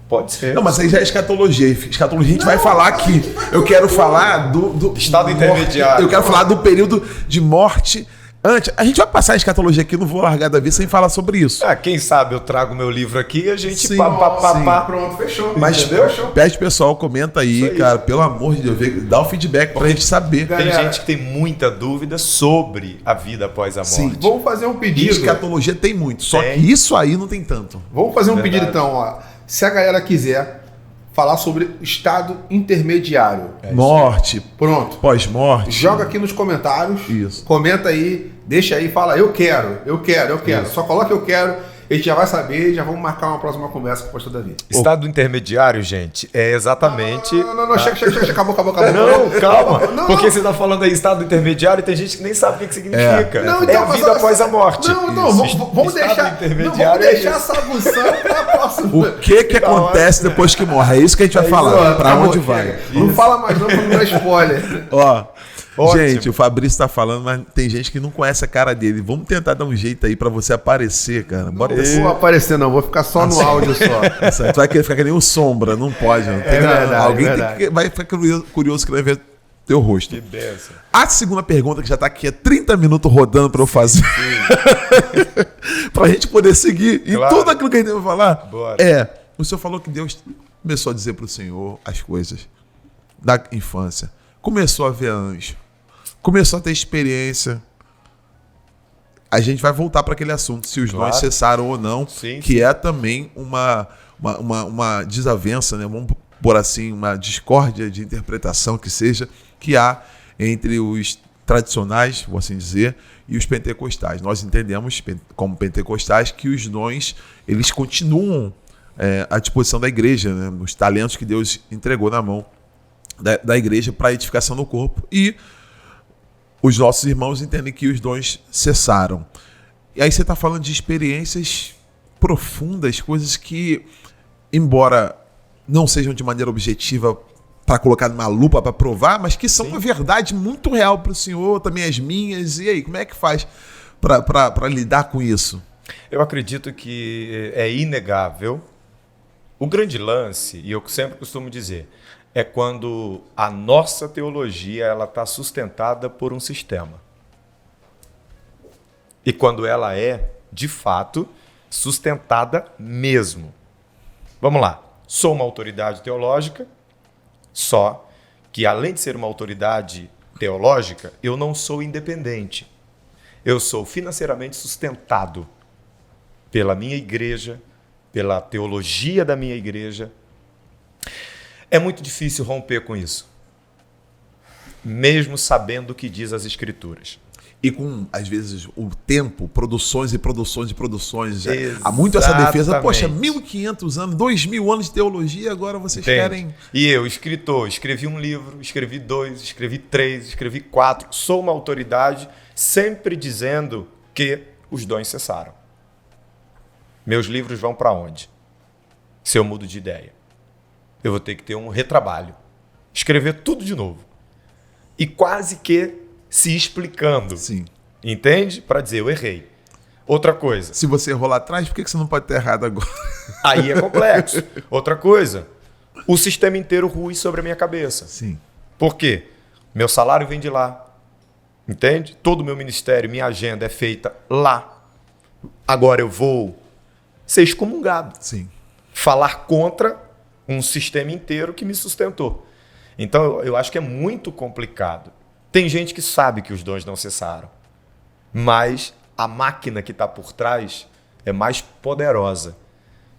Pode ser. Não, mas aí já é escatologia. Escatologia a gente vai falar aqui. Eu quero falar do estado intermediário. Eu quero falar do período de morte Antes, a gente vai passar a escatologia aqui, não vou largar da vida sem falar sobre isso. Quem sabe eu trago meu livro aqui e a gente Sim, Pronto, fechou. Mas fechou. Pede pessoal, comenta aí, Isso aí. cara, pelo amor de Deus, dá o feedback pra gente saber. Tem Galera, gente que tem muita dúvida sobre a vida após a morte. Sim. Vamos fazer um E pedido. escatologia tem muito, só Tem. que isso aí não tem tanto. Vamos fazer um Verdade. pedido então, ó. Se a galera quiser falar sobre estado intermediário. Morte, Pronto. pós-morte. Joga aqui nos comentários. Isso. Comenta aí, deixa aí, fala eu quero. Isso. Só coloca eu quero, a gente já vai saber, já vamos marcar uma próxima conversa com o pastor Davi. Estado intermediário, gente, é exatamente... Não, chega, acabou. Não, calma. Não, Porque você está falando aí estado intermediário e tem gente que nem sabe o que significa. Não, é então, a vida após a morte. Não, vamos Estado deixar intermediário é isso. essa função pra próxima. O que acontece depois que morre? É isso que a gente vai falar. Pra Acabou, onde chega. vai? Não fala mais não pra não dar spoiler. Ó, Ótimo. gente, o Fabrício tá falando, mas tem gente que não conhece a cara dele. Vamos tentar dar um jeito aí pra você aparecer, cara. Bota Não esse. vou aparecer não, vou ficar só no áudio só. Tu vai querer ficar que nem o Sombra, não pode. Não. Tem verdade, alguém verdade. vai ficar curioso querendo ver teu rosto. Que benção. A segunda pergunta, que já tá aqui há 30 minutos rodando pra eu fazer, pra gente poder seguir em Claro. tudo aquilo que a gente vai falar, Bora. o senhor falou que Deus começou a dizer pro senhor as coisas da infância. Começou a ver anjo. Começou a ter experiência. A gente vai voltar para aquele assunto, se os Claro. dons cessaram ou não, Sim, que é também uma desavença, né? Vamos por assim, uma discórdia de interpretação que seja, que há entre os tradicionais, vou assim dizer, e os pentecostais. Nós entendemos, como pentecostais, que os dons, eles continuam à disposição da igreja, né? Os talentos que Deus entregou na mão da igreja para a edificação do corpo. E os nossos irmãos entendem que os dons cessaram. E aí você está falando de experiências profundas, coisas que, embora não sejam de maneira objetiva para colocar numa lupa para provar, mas que são uma verdade muito real para o senhor, também as minhas. E aí, como é que faz para lidar com isso? Eu acredito que é inegável. O grande lance, e eu sempre costumo dizer, é quando a nossa teologia ela está sustentada por um sistema. E quando ela é, de fato, sustentada mesmo. Vamos lá. Sou uma autoridade teológica, só que além de ser uma autoridade teológica, eu não sou independente. Eu sou financeiramente sustentado pela minha igreja, pela teologia da minha igreja. É muito difícil romper com isso, mesmo sabendo o que diz as Escrituras. E com, às vezes, o tempo, produções e produções e produções. Exatamente. Há muito essa defesa. Poxa, 1.500 anos, 2.000 anos de teologia, agora vocês Entende? querem... E eu, escritor, escrevi um livro, escrevi 2, escrevi 3, escrevi 4. Sou uma autoridade, sempre dizendo que os dons cessaram. Meus livros vão para onde? Se eu mudo de ideia. Eu vou ter que ter um retrabalho. Escrever tudo de novo. E quase que se explicando. Sim. Entende? Para dizer, eu errei. Outra coisa. Se você errou lá atrás, por que você não pode ter errado agora? Aí é complexo. Outra coisa. O sistema inteiro rui sobre a minha cabeça. Sim. Por quê? Meu salário vem de lá. Entende? Todo o meu ministério, minha agenda é feita lá. Agora eu vou ser excomungado. Sim. Falar contra um sistema inteiro que me sustentou. Então, eu acho que é muito complicado. Tem gente que sabe que os dons não cessaram, mas a máquina que está por trás é mais poderosa,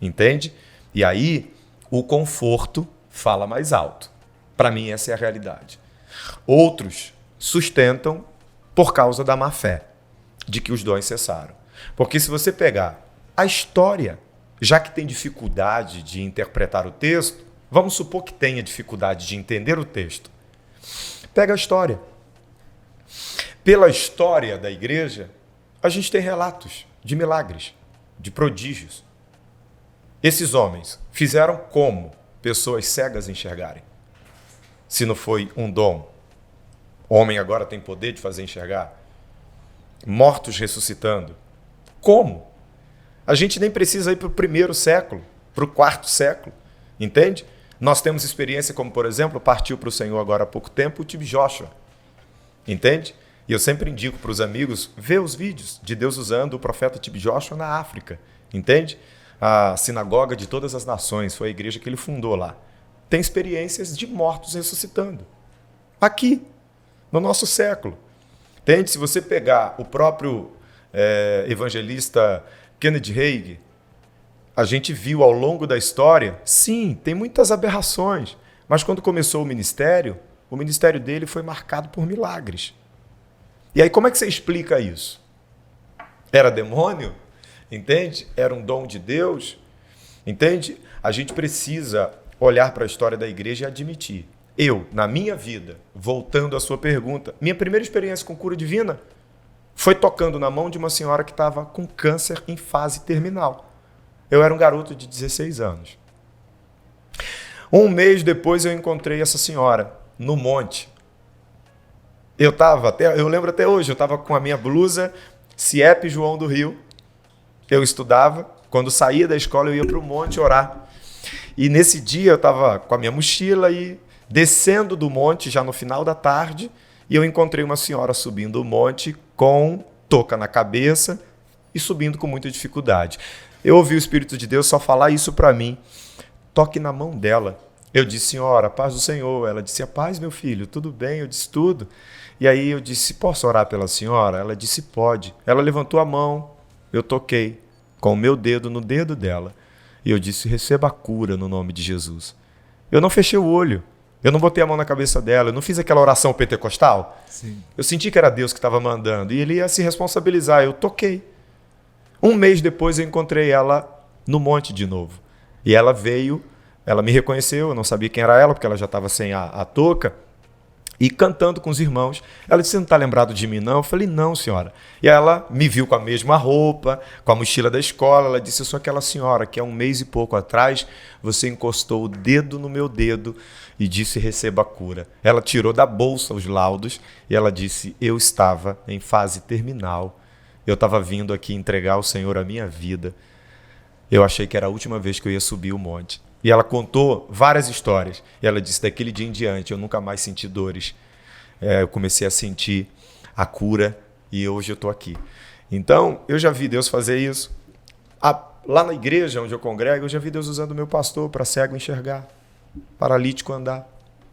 entende? E aí, o conforto fala mais alto. Para mim, essa é a realidade. Outros sustentam por causa da má fé, de que os dons cessaram. Porque se você pegar a história, já que tem dificuldade de interpretar o texto, vamos supor que tenha dificuldade de entender o texto. Pega a história. Pela história da igreja, a gente tem relatos de milagres, de prodígios. Esses homens fizeram como pessoas cegas enxergarem? Se não foi um dom. O homem agora tem poder de fazer enxergar? Mortos ressuscitando. Como? A gente nem precisa ir para o 1º século, para o 4º século, entende? Nós temos experiência como, por exemplo, partiu para o Senhor agora há pouco tempo o T.B. Joshua, entende? E eu sempre indico para os amigos ver os vídeos de Deus usando o profeta T.B. Joshua na África, entende? A sinagoga de todas as nações, foi a igreja que ele fundou lá. Tem experiências de mortos ressuscitando. Aqui, no nosso século. Entende? Se você pegar o próprio evangelista Kenneth Hagin, a gente viu ao longo da história, sim, tem muitas aberrações, mas quando começou o ministério dele foi marcado por milagres. E aí como é que você explica isso? Era demônio? Entende? Era um dom de Deus? Entende? A gente precisa olhar para a história da igreja e admitir. Eu, na minha vida, voltando à sua pergunta, minha primeira experiência com cura divina foi tocando na mão de uma senhora que estava com câncer em fase terminal. Eu era um garoto de 16 anos. Um mês depois eu encontrei essa senhora no monte. Eu lembro até hoje, eu estava com a minha blusa CIEP João do Rio. Eu estudava, quando saía da escola eu ia para o monte orar. E nesse dia eu estava com a minha mochila e descendo do monte já no final da tarde, e eu encontrei uma senhora subindo o monte com touca na cabeça e subindo com muita dificuldade. Eu ouvi o Espírito de Deus só falar isso para mim. Toque na mão dela. Eu disse, senhora, paz do Senhor. Ela disse, a paz, meu filho, tudo bem? Eu disse, tudo. E aí eu disse, posso orar pela senhora? Ela disse, pode. Ela levantou a mão, eu toquei com o meu dedo no dedo dela. E eu disse, receba a cura no nome de Jesus. Eu não fechei o olho. Eu não botei a mão na cabeça dela. Eu não fiz aquela oração pentecostal. Sim. Eu senti que era Deus que estava mandando. E ele ia se responsabilizar. Eu toquei. Um mês depois eu encontrei ela no monte de novo. E ela veio, ela me reconheceu, eu não sabia quem era ela, porque ela já estava sem a touca, e cantando com os irmãos. Ela disse, você não está lembrado de mim, não? Eu falei, não, senhora. E ela me viu com a mesma roupa, com a mochila da escola. Ela disse, eu sou aquela senhora que há um mês e pouco atrás você encostou o dedo no meu dedo e disse, receba a cura. Ela tirou da bolsa os laudos e ela disse, eu estava em fase terminal. Eu estava vindo aqui entregar ao Senhor a minha vida. Eu achei que era a última vez que eu ia subir o monte. E ela contou várias histórias. E ela disse, daquele dia em diante, eu nunca mais senti dores. Eu comecei a sentir a cura e hoje eu estou aqui. Então, eu já vi Deus fazer isso. Lá na igreja onde eu congrego, eu já vi Deus usando o meu pastor para cego enxergar, paralítico andar.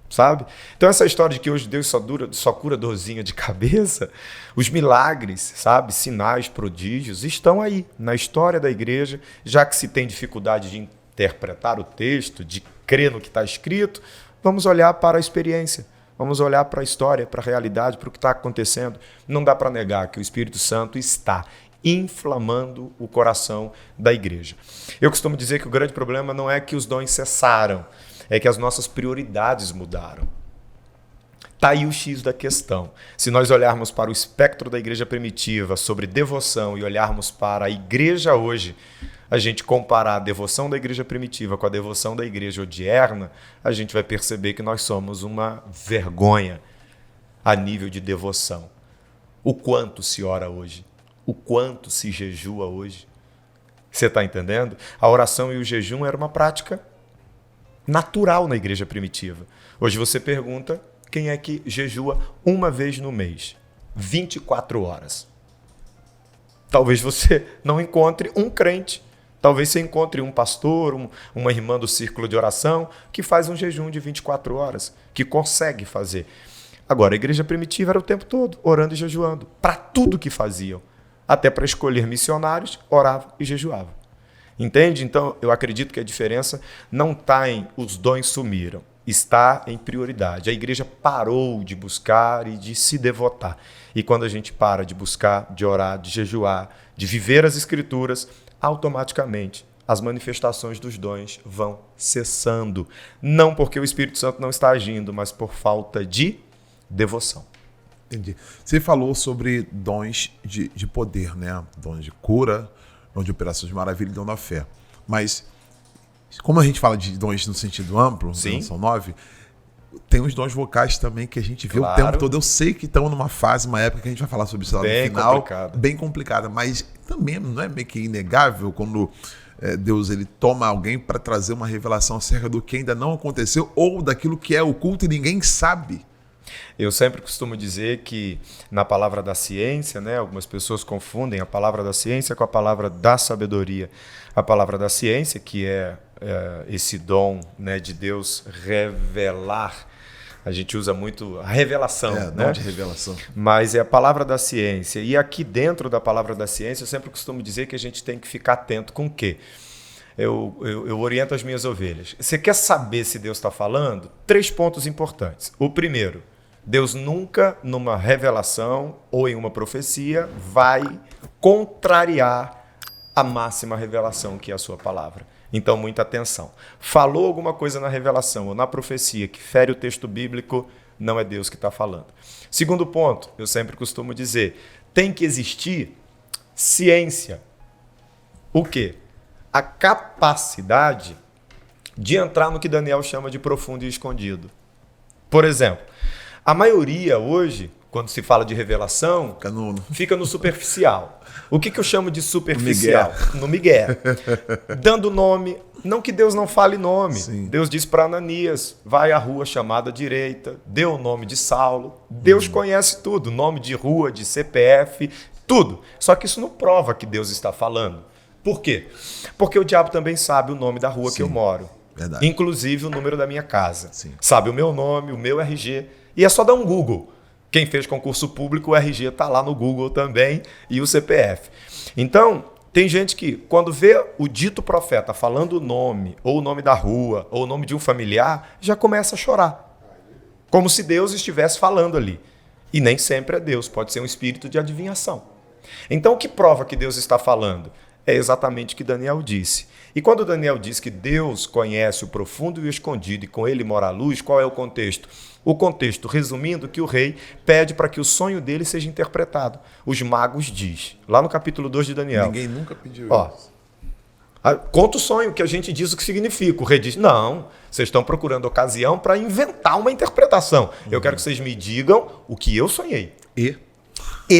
Sabe? Então essa história de que hoje Deus só cura dorzinha de cabeça, os milagres, sabe? Sinais, prodígios estão aí na história da igreja, já que se tem dificuldade de interpretar o texto, de crer no que está escrito, vamos olhar para a experiência, vamos olhar para a história, para a realidade, para o que está acontecendo. Não dá para negar que o Espírito Santo está inflamando o coração da igreja. Eu costumo dizer que o grande problema não é que os dons cessaram, é que as nossas prioridades mudaram. Está aí o X da questão. Se nós olharmos para o espectro da igreja primitiva sobre devoção e olharmos para a igreja hoje, a gente comparar a devoção da igreja primitiva com a devoção da igreja odierna, a gente vai perceber que nós somos uma vergonha a nível de devoção. O quanto se ora hoje, o quanto se jejua hoje. Você está entendendo? A oração e o jejum era uma prática natural na igreja primitiva. Hoje você pergunta quem é que jejua uma vez no mês, 24 horas. Talvez você não encontre um crente, talvez você encontre um pastor, uma irmã do círculo de oração que faz um jejum de 24 horas, que consegue fazer. Agora, a igreja primitiva era o tempo todo orando e jejuando, para tudo que faziam. Até para escolher missionários, orava e jejuava. Entende? Então, eu acredito que a diferença não está em os dons sumiram, está em prioridade. A igreja parou de buscar e de se devotar. E quando a gente para de buscar, de orar, de jejuar, de viver as Escrituras, automaticamente as manifestações dos dons vão cessando. Não porque o Espírito Santo não está agindo, mas por falta de devoção. Entendi. Você falou sobre dons de poder, né? Dons de cura, dom de operações de maravilha e dom da fé. Mas, como a gente fala de dons no sentido amplo, sim, são 9, tem os dons vocais também que a gente vê claro, o tempo todo. Eu sei que estão numa fase, uma época que a gente vai falar sobre isso lá no final. Bem complicada. Mas também não é meio que inegável quando Deus ele toma alguém para trazer uma revelação acerca do que ainda não aconteceu ou daquilo que é oculto e ninguém sabe. Eu sempre costumo dizer que na palavra da ciência, né, algumas pessoas confundem a palavra da ciência com a palavra da sabedoria. A palavra da ciência, que é esse dom, né, de Deus revelar. A gente usa muito a revelação, né? Dom de revelação. Mas é a palavra da ciência. E aqui dentro da palavra da ciência, eu sempre costumo dizer que a gente tem que ficar atento com o quê? Eu oriento as minhas ovelhas. Você quer saber se Deus está falando? 3 pontos importantes. O primeiro, Deus nunca, numa revelação ou em uma profecia, vai contrariar a máxima revelação que é a sua palavra. Então, muita atenção. Falou alguma coisa na revelação ou na profecia que fere o texto bíblico, não é Deus que está falando. Segundo ponto, eu sempre costumo dizer, tem que existir ciência. O quê? A capacidade de entrar no que Daniel chama de profundo e escondido. Por exemplo, a maioria hoje, quando se fala de revelação, fica no superficial. O que eu chamo de superficial? No migué. Dando nome, não que Deus não fale nome. Sim. Deus diz para Ananias, vai à rua chamada direita, deu o nome de Saulo. Deus conhece tudo, nome de rua, de CPF, tudo. Só que isso não prova que Deus está falando. Por quê? Porque o diabo também sabe o nome da rua que eu moro. Verdade. Inclusive o número da minha casa. Sim. Sabe o meu nome, o meu RG. E é só dar um Google. Quem fez concurso público, o RG está lá no Google também e o CPF. Então, tem gente que, quando vê o dito profeta falando o nome, ou o nome da rua, ou o nome de um familiar, já começa a chorar. Como se Deus estivesse falando ali. E nem sempre é Deus, pode ser um espírito de adivinhação. Então, o que prova que Deus está falando? É exatamente o que Daniel disse. E quando Daniel diz que Deus conhece o profundo e o escondido e com ele mora a luz, qual é o contexto? O contexto, resumindo, que o rei pede para que o sonho dele seja interpretado. Os magos diz, lá no capítulo 2 de Daniel. Ninguém nunca pediu isso. Conta o sonho, que a gente diz o que significa. O rei diz, não, vocês estão procurando ocasião para inventar uma interpretação. Eu quero que vocês me digam o que eu sonhei. E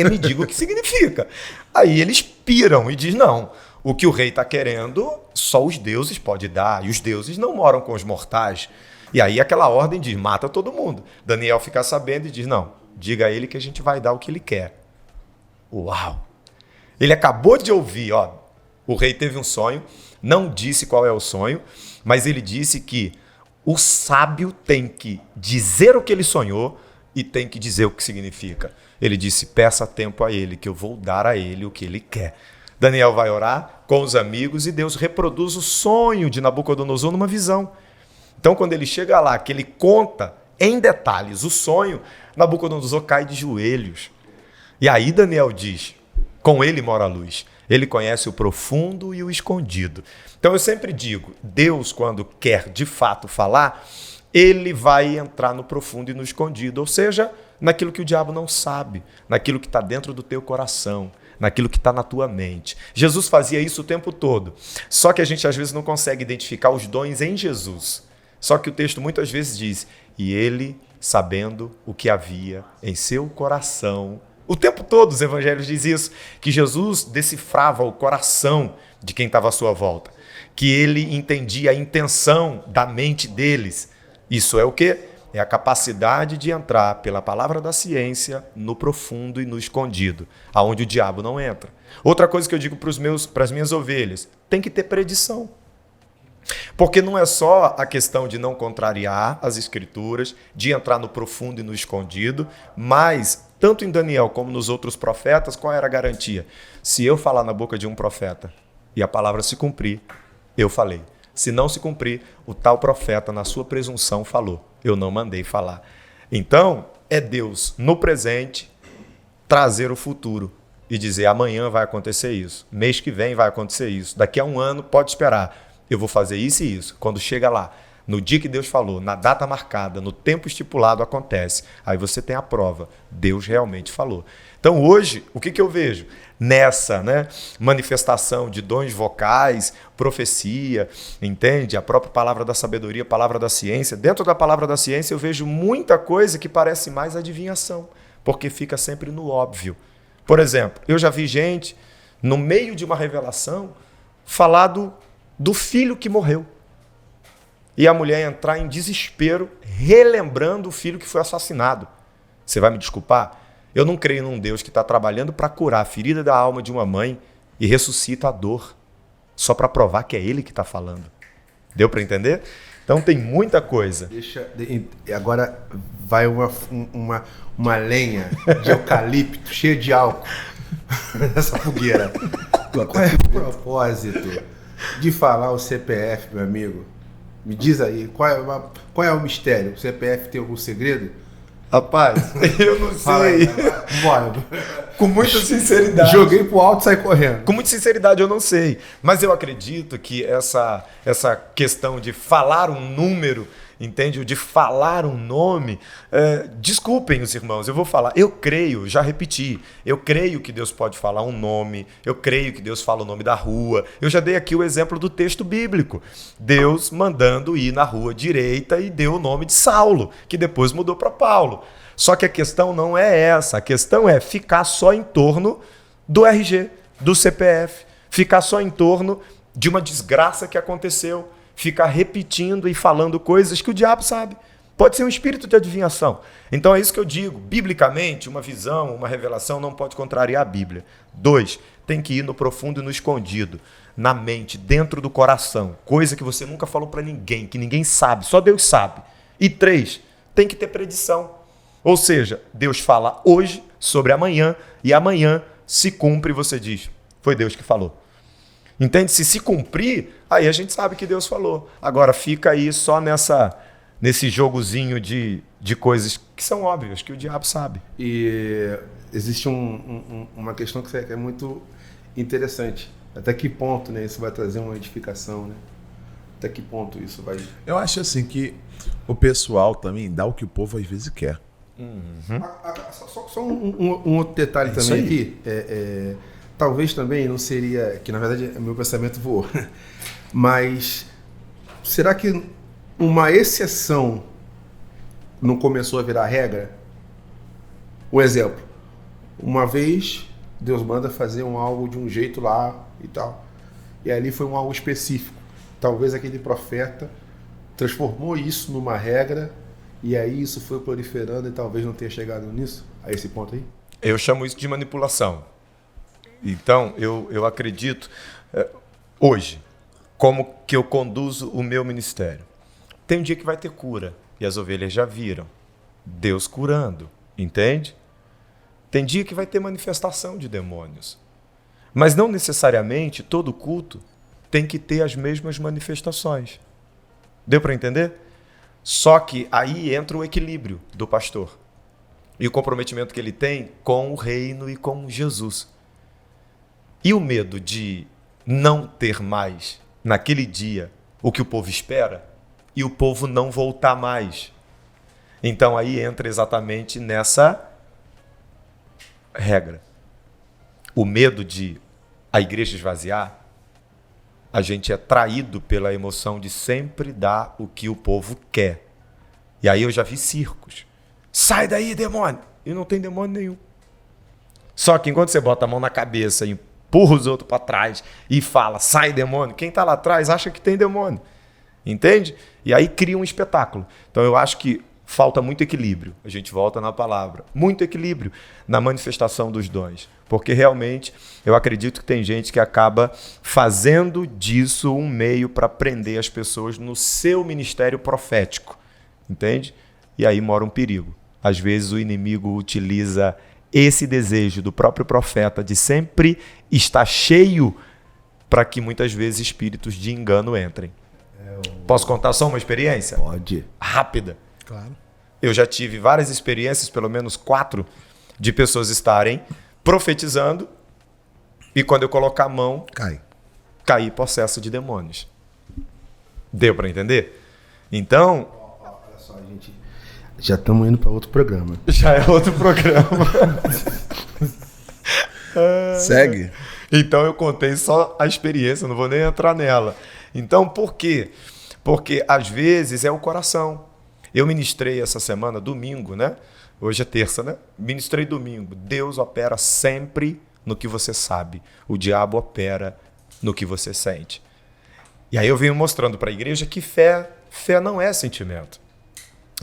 me digam o que significa. Aí eles piram e diz, não, o que o rei está querendo, só os deuses podem dar. E os deuses não moram com os mortais. E aí aquela ordem diz, mata todo mundo. Daniel fica sabendo e diz, não, diga a ele que a gente vai dar o que ele quer. Uau! Ele acabou de ouvir, o rei teve um sonho, não disse qual é o sonho, mas ele disse que o sábio tem que dizer o que ele sonhou e tem que dizer o que significa. Ele disse, peça tempo a ele, que eu vou dar a ele o que ele quer. Daniel vai orar com os amigos e Deus reproduz o sonho de Nabucodonosor numa visão. Então, quando ele chega lá, que ele conta em detalhes o sonho, Nabucodonosor cai de joelhos. E aí Daniel diz, com ele mora a luz. Ele conhece o profundo e o escondido. Então, eu sempre digo, Deus, quando quer de fato falar, ele vai entrar no profundo e no escondido. Ou seja, naquilo que o diabo não sabe, naquilo que está dentro do teu coração, naquilo que está na tua mente. Jesus fazia isso o tempo todo. Só que a gente às vezes não consegue identificar os dons em Jesus. Só que o texto muitas vezes diz, e ele, sabendo o que havia em seu coração, o tempo todo os evangelhos dizem isso, que Jesus decifrava o coração de quem estava à sua volta, que ele entendia a intenção da mente deles. Isso é o quê? É a capacidade de entrar pela palavra da ciência no profundo e no escondido, aonde o diabo não entra. Outra coisa que eu digo para as minhas ovelhas, tem que ter predição. Porque não é só a questão de não contrariar as escrituras, de entrar no profundo e no escondido, mas tanto em Daniel como nos outros profetas, qual era a garantia? Se eu falar na boca de um profeta e a palavra se cumprir, eu falei. Se não se cumprir, o tal profeta, na sua presunção, falou. Eu não mandei falar. Então, é Deus, no presente, trazer o futuro e dizer, amanhã vai acontecer isso, mês que vem vai acontecer isso, daqui a um ano pode esperar. Eu vou fazer isso e isso. Quando chega lá, no dia que Deus falou, na data marcada, no tempo estipulado, acontece. Aí você tem a prova. Deus realmente falou. Então hoje, o que eu vejo? Nessa manifestação de dons vocais, profecia, entende? A própria palavra da sabedoria, a palavra da ciência. Dentro da palavra da ciência eu vejo muita coisa que parece mais adivinhação, porque fica sempre no óbvio. Por exemplo, eu já vi gente, no meio de uma revelação, falar do filho que morreu. E a mulher entrar em desespero, relembrando o filho que foi assassinado. Você vai me desculpar? Eu não creio num Deus que está trabalhando para curar a ferida da alma de uma mãe e ressuscita a dor, só para provar que é Ele que está falando. Deu para entender? Então tem muita coisa. Agora vai uma lenha de eucalipto cheia de álcool nessa fogueira. Qual é o propósito de falar o CPF, meu amigo? Me diz aí, qual é o mistério? O CPF tem algum segredo? Rapaz, eu não sei. Bora. Com muita sinceridade. Joguei pro alto e saí correndo. Com muita sinceridade, eu não sei. Mas eu acredito que essa questão de falar um número, entende? De falar um nome. Desculpem os irmãos, eu vou falar. Eu creio, já repeti, eu creio que Deus pode falar um nome, eu creio que Deus fala o nome da rua. Eu já dei aqui o exemplo do texto bíblico. Deus mandando ir na rua direita e deu o nome de Saulo, que depois mudou para Paulo. Só que a questão não é essa, a questão é ficar só em torno do RG, do CPF, ficar só em torno de uma desgraça que aconteceu, ficar repetindo e falando coisas que o diabo sabe. Pode ser um espírito de adivinhação. Então é isso que eu digo, biblicamente, uma visão, uma revelação não pode contrariar a Bíblia. 2, tem que ir no profundo e no escondido, na mente, dentro do coração, coisa que você nunca falou para ninguém, que ninguém sabe, só Deus sabe. E 3, tem que ter predição. Ou seja, Deus fala hoje sobre amanhã e amanhã se cumpre e você diz, foi Deus que falou. Entende? Se cumprir, aí a gente sabe que Deus falou. Agora fica aí só nesse jogozinho de coisas que são óbvias, que o diabo sabe. E existe uma questão que é muito interessante. Até que ponto, né, isso vai trazer uma edificação, né? Até que ponto isso vai... Eu acho assim que o pessoal também dá o que o povo às vezes quer. Só um outro detalhe também aqui. Talvez também não seria... Que na verdade meu pensamento voou. Mas será que uma exceção não começou a virar regra? Um exemplo. Uma vez Deus manda fazer algo de um jeito lá e tal. E ali foi algo específico. Talvez aquele profeta transformou isso numa regra e aí isso foi proliferando e talvez não tenha chegado nisso, a esse ponto aí? Eu chamo isso de manipulação. Então, eu acredito, hoje, como que eu conduzo o meu ministério. Tem um dia que vai ter cura, e as ovelhas já viram. Deus curando, entende? Tem dia que vai ter manifestação de demônios. Mas não necessariamente todo culto tem que ter as mesmas manifestações. Deu para entender? Só que aí entra o equilíbrio do pastor e o comprometimento que ele tem com o reino e com Jesus. E o medo de não ter mais naquele dia o que o povo espera e o povo não voltar mais. Então aí entra exatamente nessa regra. O medo de a igreja esvaziar, a gente é traído pela emoção de sempre dar o que o povo quer. E aí eu já vi circos. Sai daí, demônio! E não tem demônio nenhum. Só que enquanto você bota a mão na cabeça e empurra os outros para trás e fala, sai, demônio, quem está lá atrás acha que tem demônio. Entende? E aí cria um espetáculo. Então eu acho que falta muito equilíbrio. A gente volta na palavra. Muito equilíbrio na manifestação dos dons. Porque realmente eu acredito que tem gente que acaba fazendo disso um meio para prender as pessoas no seu ministério profético. Entende? E aí mora um perigo. Às vezes o inimigo utiliza esse desejo do próprio profeta de sempre estar cheio para que muitas vezes espíritos de engano entrem. Posso contar só uma experiência? Pode. Rápida. Claro. Eu já tive várias experiências, pelo menos 4, de pessoas estarem profetizando e quando eu colocar a mão, cair possesso de demônios. Deu para entender? Então... Olha só, gente. Já estamos indo para outro programa. Já é outro programa. Segue. Então eu contei só a experiência, não vou nem entrar nela. Então por quê? Porque às vezes é o coração. Eu ministrei essa semana, domingo, né? Hoje é terça, né? Ministrei domingo. Deus opera sempre no que você sabe. O diabo opera no que você sente. E aí eu venho mostrando para a igreja que fé não é sentimento.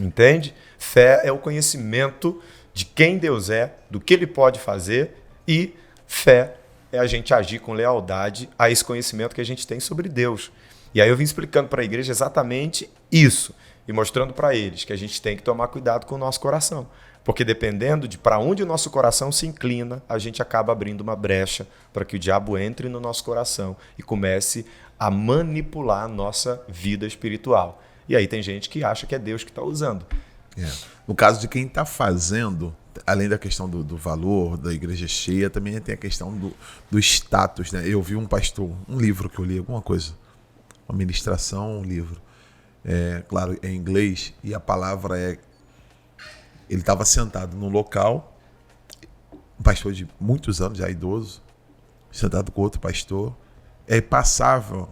Entende? Fé é o conhecimento de quem Deus é, do que Ele pode fazer, e fé é a gente agir com lealdade a esse conhecimento que a gente tem sobre Deus. E aí eu vim explicando para a igreja exatamente isso e mostrando para eles que a gente tem que tomar cuidado com o nosso coração. Porque dependendo de para onde o nosso coração se inclina, a gente acaba abrindo uma brecha para que o diabo entre no nosso coração e comece a manipular a nossa vida espiritual. E aí tem gente que acha que é Deus que está usando. No caso de quem está fazendo, além da questão do valor, da igreja cheia, também tem a questão do status, né? Eu vi um pastor, um livro que eu li, alguma coisa, uma ministração, um livro. Claro, é em inglês, e a palavra é... Ele estava sentado num local, um pastor de muitos anos, já idoso, sentado com outro pastor, e aí passavam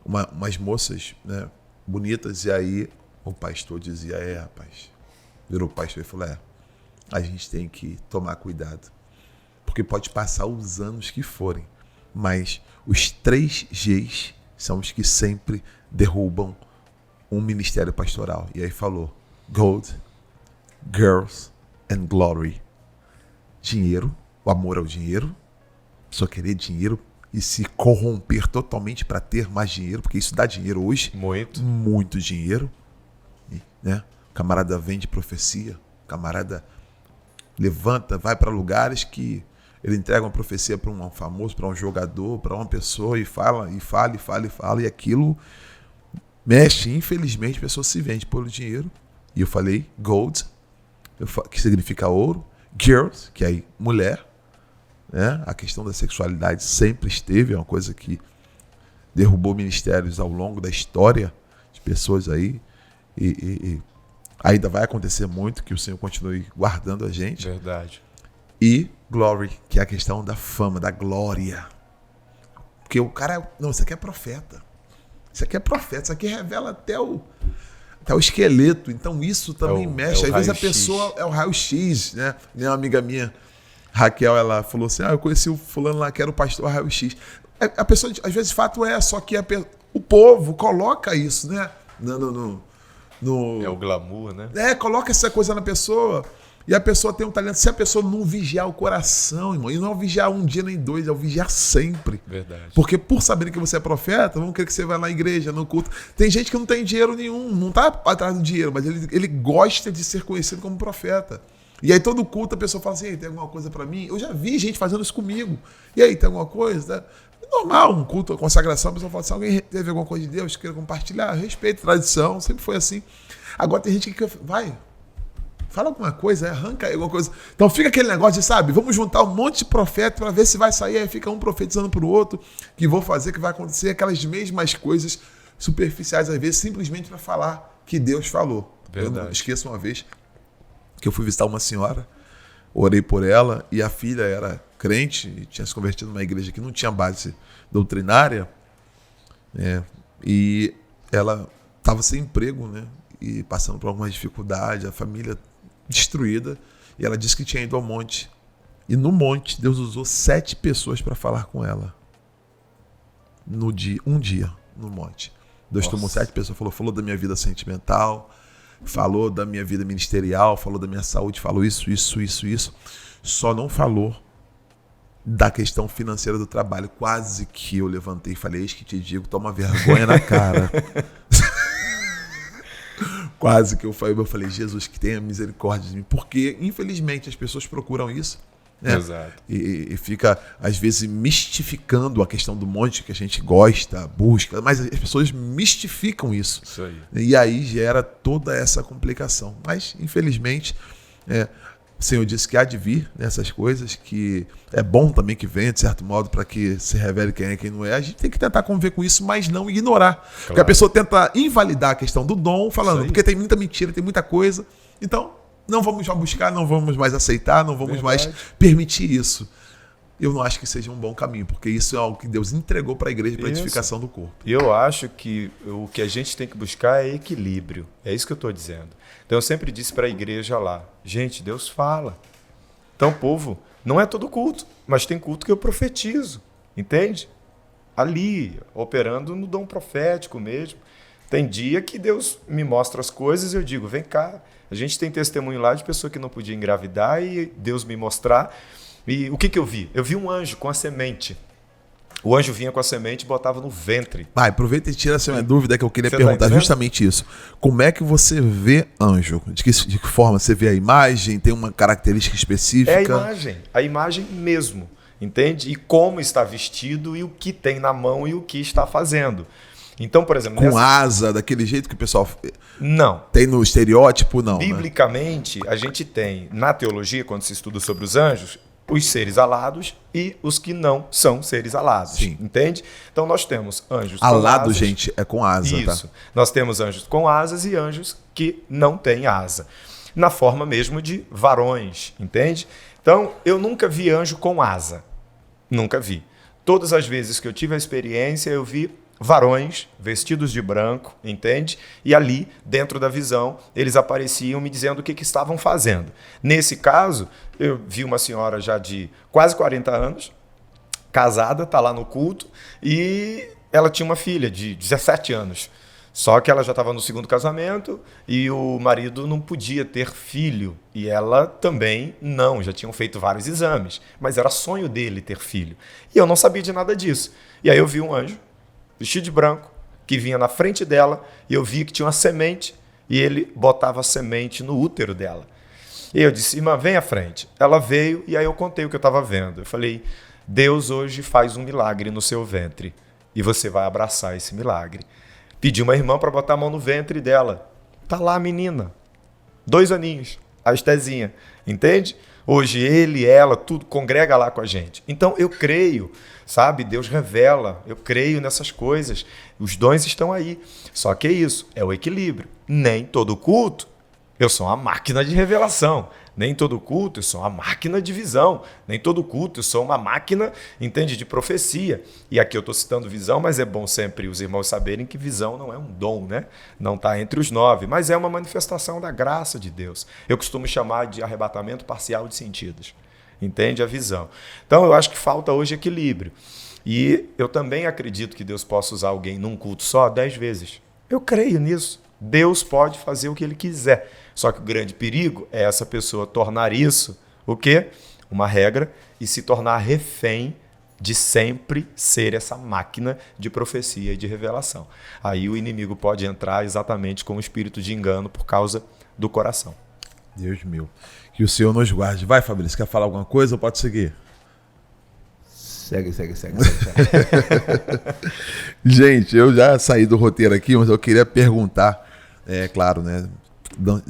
umas moças, né, bonitas, e aí o pastor dizia, rapaz, virou o pastor e falou, a gente tem que tomar cuidado, porque pode passar os anos que forem, mas os 3 Gs são os que sempre derrubam um ministério pastoral. E aí falou, gold, girls and glory. Dinheiro, o amor ao dinheiro, só querer dinheiro e se corromper totalmente para ter mais dinheiro, porque isso dá dinheiro hoje. Muito dinheiro. Né? O camarada vende profecia, o camarada levanta, vai para lugares que ele entrega uma profecia para um famoso, para um jogador, para uma pessoa e fala, e aquilo mexe. Infelizmente, a pessoa se vende pelo dinheiro. E eu falei gold, que significa ouro, girls, que é mulher, né? A questão da sexualidade sempre esteve, é uma coisa que derrubou ministérios ao longo da história de pessoas aí, e ainda vai acontecer muito, que o Senhor continue guardando a gente. Verdade. E glory, que é a questão da fama, da glória. Porque o cara, não, isso aqui é profeta. Isso aqui é profeta, isso aqui revela até o esqueleto. Então isso também mexe. Às vezes a pessoa é o raio-x, né? Uma amiga minha, Raquel, ela falou assim, eu conheci o fulano lá que era o pastor raio-x. A pessoa, às vezes, de fato só que o povo coloca isso, né? É o glamour, né? Coloca essa coisa na pessoa e a pessoa tem um talento. Se a pessoa não vigiar o coração, irmão, e não vigiar um dia nem 2, é o vigiar sempre. Verdade. Porque por saber que você é profeta, vão querer que você vá na igreja, no culto. Tem gente que não tem dinheiro nenhum, não está atrás do dinheiro, mas ele gosta de ser conhecido como profeta. E aí todo culto a pessoa fala assim, tem alguma coisa para mim? Eu já vi gente fazendo isso comigo. E aí, tem alguma coisa? É normal, um culto, a consagração, a pessoa fala assim, alguém teve alguma coisa de Deus, queira compartilhar, respeito, tradição, sempre foi assim. Agora tem gente que fala alguma coisa, arranca aí alguma coisa. Então fica aquele negócio de, sabe, vamos juntar um monte de profeta para ver se vai sair, aí fica um profetizando pro outro, que vou fazer, que vai acontecer, aquelas mesmas coisas superficiais, às vezes, simplesmente para falar que Deus falou. Verdade. Eu não esqueço uma vez que eu fui visitar uma senhora, orei por ela, e a filha era crente, e tinha se convertido numa igreja que não tinha base doutrinária, né? E ela estava sem emprego, né? E passando por algumas dificuldades, a família destruída, e ela disse que tinha ido ao monte. E no monte, Deus usou 7 pessoas para falar com ela. Um dia, no monte. Deus tomou 7 pessoas, falou da minha vida sentimental, falou da minha vida ministerial, falou da minha saúde, falou isso. Só não falou da questão financeira do trabalho. Quase que eu levantei e falei, eis que te digo, toma vergonha na cara. Quase que eu falei, Jesus, que tenha misericórdia de mim. Porque, infelizmente, as pessoas procuram isso. Né? Exato. E fica, às vezes, mistificando a questão do monte que a gente gosta, busca. Mas as pessoas mistificam isso. Isso aí. E aí gera toda essa complicação. Mas, infelizmente, o Senhor disse que há de vir nessas coisas, que é bom também que venha, de certo modo, para que se revele quem é e quem não é. A gente tem que tentar conviver com isso, mas não ignorar. Claro. Porque a pessoa tenta invalidar a questão do dom, falando, porque tem muita mentira, tem muita coisa. Então, não vamos já buscar, não vamos mais aceitar, não vamos mais permitir isso. Eu não acho que seja um bom caminho, porque isso é algo que Deus entregou para a igreja para a edificação do corpo. E eu acho que o que a gente tem que buscar é equilíbrio. É isso que eu estou dizendo. Então eu sempre disse para a igreja lá, gente, Deus fala. Então, povo, não é todo culto, mas tem culto que eu profetizo, entende? Ali, operando no dom profético mesmo. Tem dia que Deus me mostra as coisas e eu digo, vem cá. A gente tem testemunho lá de pessoa que não podia engravidar e Deus me mostrar. E o que eu vi? Eu vi um anjo com a semente. O anjo vinha com a semente e botava no ventre. Aproveita e tira essa minha dúvida que eu queria Você perguntar tá justamente isso. Como é que você vê anjo? De que forma? Você vê a imagem? Tem uma característica específica? É a imagem mesmo, entende? E como está vestido e o que tem na mão e o que está fazendo. Então, por exemplo... Com asa, daquele jeito que o pessoal não tem no estereótipo, não. Biblicamente, né? A gente tem, na teologia, quando se estuda sobre os anjos, os seres alados e os que não são seres alados. Sim. Entende? Então nós temos anjos alado, com asas. gente, é com asa. Isso. Tá? Nós temos anjos com asas e anjos que não têm asa. Na forma mesmo de varões, entende? Então, eu nunca vi anjo com asa. Nunca vi. Todas as vezes que eu tive a experiência, eu vi varões vestidos de branco, entende? E ali, dentro da visão, eles apareciam me dizendo o que estavam fazendo. Nesse caso, eu vi uma senhora já de quase 40 anos, casada, está lá no culto, e ela tinha uma filha de 17 anos. Só que ela já estava no segundo casamento e o marido não podia ter filho. E ela também não, já tinham feito vários exames. Mas era sonho dele ter filho. E eu não sabia de nada disso. E aí eu vi um anjo, vestido de branco, que vinha na frente dela, e eu vi que tinha uma semente, e ele botava a semente no útero dela. E eu disse, irmã, vem à frente. Ela veio, e aí eu contei o que eu estava vendo. Eu falei, Deus hoje faz um milagre no seu ventre, e você vai abraçar esse milagre. Pedi uma irmã para botar a mão no ventre dela. Tá lá a menina, 2 aninhos, a Estezinha, entende? Hoje ele, ela, tudo congrega lá com a gente. Então eu creio, sabe? Deus revela, eu creio nessas coisas. Os dons estão aí. Só que é isso, é o equilíbrio. Nem todo culto eu sou uma máquina de revelação. Nem todo culto eu sou uma máquina de visão. Nem todo culto eu sou uma máquina, entende, de profecia. E aqui eu estou citando visão, mas é bom sempre os irmãos saberem que visão não é um dom, né? Não está entre os 9, mas é uma manifestação da graça de Deus. Eu costumo chamar de arrebatamento parcial de sentidos. Entende? A visão. Então eu acho que falta hoje equilíbrio. E eu também acredito que Deus possa usar alguém num culto só 10 vezes. Eu creio nisso. Deus pode fazer o que ele quiser. Só que o grande perigo é essa pessoa tornar isso o quê? Uma regra e se tornar refém de sempre ser essa máquina de profecia e de revelação. Aí o inimigo pode entrar exatamente com o espírito de engano por causa do coração. Deus meu. Que o Senhor nos guarde. Vai, Fabrício, quer falar alguma coisa ou pode seguir? Segue. Gente, eu já saí do roteiro aqui, mas eu queria perguntar, claro, né?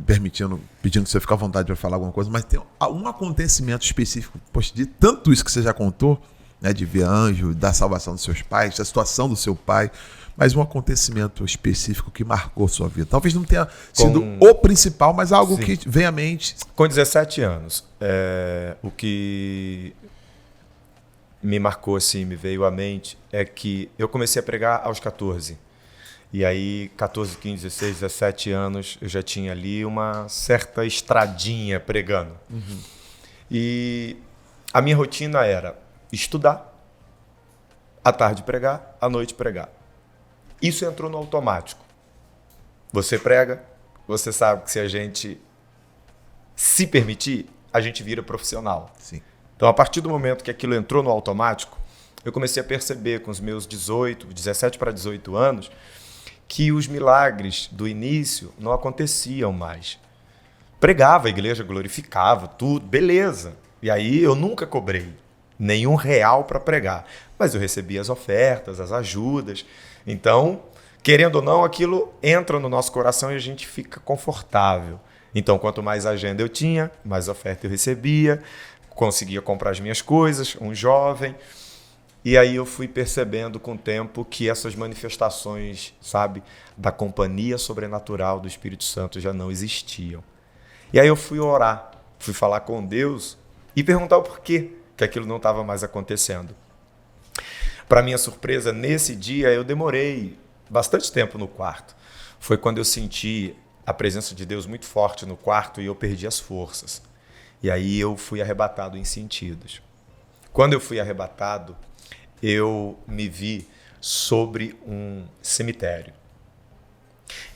Pedindo que você fique à vontade para falar alguma coisa, mas tem um acontecimento específico, poxa, de tanto isso que você já contou, né, de ver anjo, da salvação dos seus pais, da situação do seu pai, mas um acontecimento específico que marcou sua vida. Talvez não tenha sido o principal, mas algo que vem à mente. Com 17 anos, o que me marcou, assim, me veio à mente, é que eu comecei a pregar aos 14. E aí, 14, 15, 16, 17 anos, eu já tinha ali uma certa estradinha pregando. Uhum. E a minha rotina era estudar, à tarde pregar, à noite pregar. Isso entrou no automático. Você prega, você sabe que se a gente se permitir, a gente vira profissional. Sim. Então, a partir do momento que aquilo entrou no automático, eu comecei a perceber com os meus 17 para 18 anos, que os milagres do início não aconteciam mais. Pregava, a igreja glorificava, tudo, beleza. E aí eu nunca cobrei nenhum real para pregar. Mas eu recebia as ofertas, as ajudas. Então, querendo ou não, aquilo entra no nosso coração e a gente fica confortável. Então, quanto mais agenda eu tinha, mais oferta eu recebia, conseguia comprar as minhas coisas, um jovem. E aí eu fui percebendo com o tempo que essas manifestações, sabe, da companhia sobrenatural do Espírito Santo já não existiam. E aí eu fui orar, fui falar com Deus e perguntar o porquê que aquilo não estava mais acontecendo. Para minha surpresa, nesse dia eu demorei bastante tempo no quarto. Foi quando eu senti a presença de Deus muito forte no quarto e eu perdi as forças. E aí eu fui arrebatado em sentidos. Quando eu fui arrebatado, eu me vi sobre um cemitério.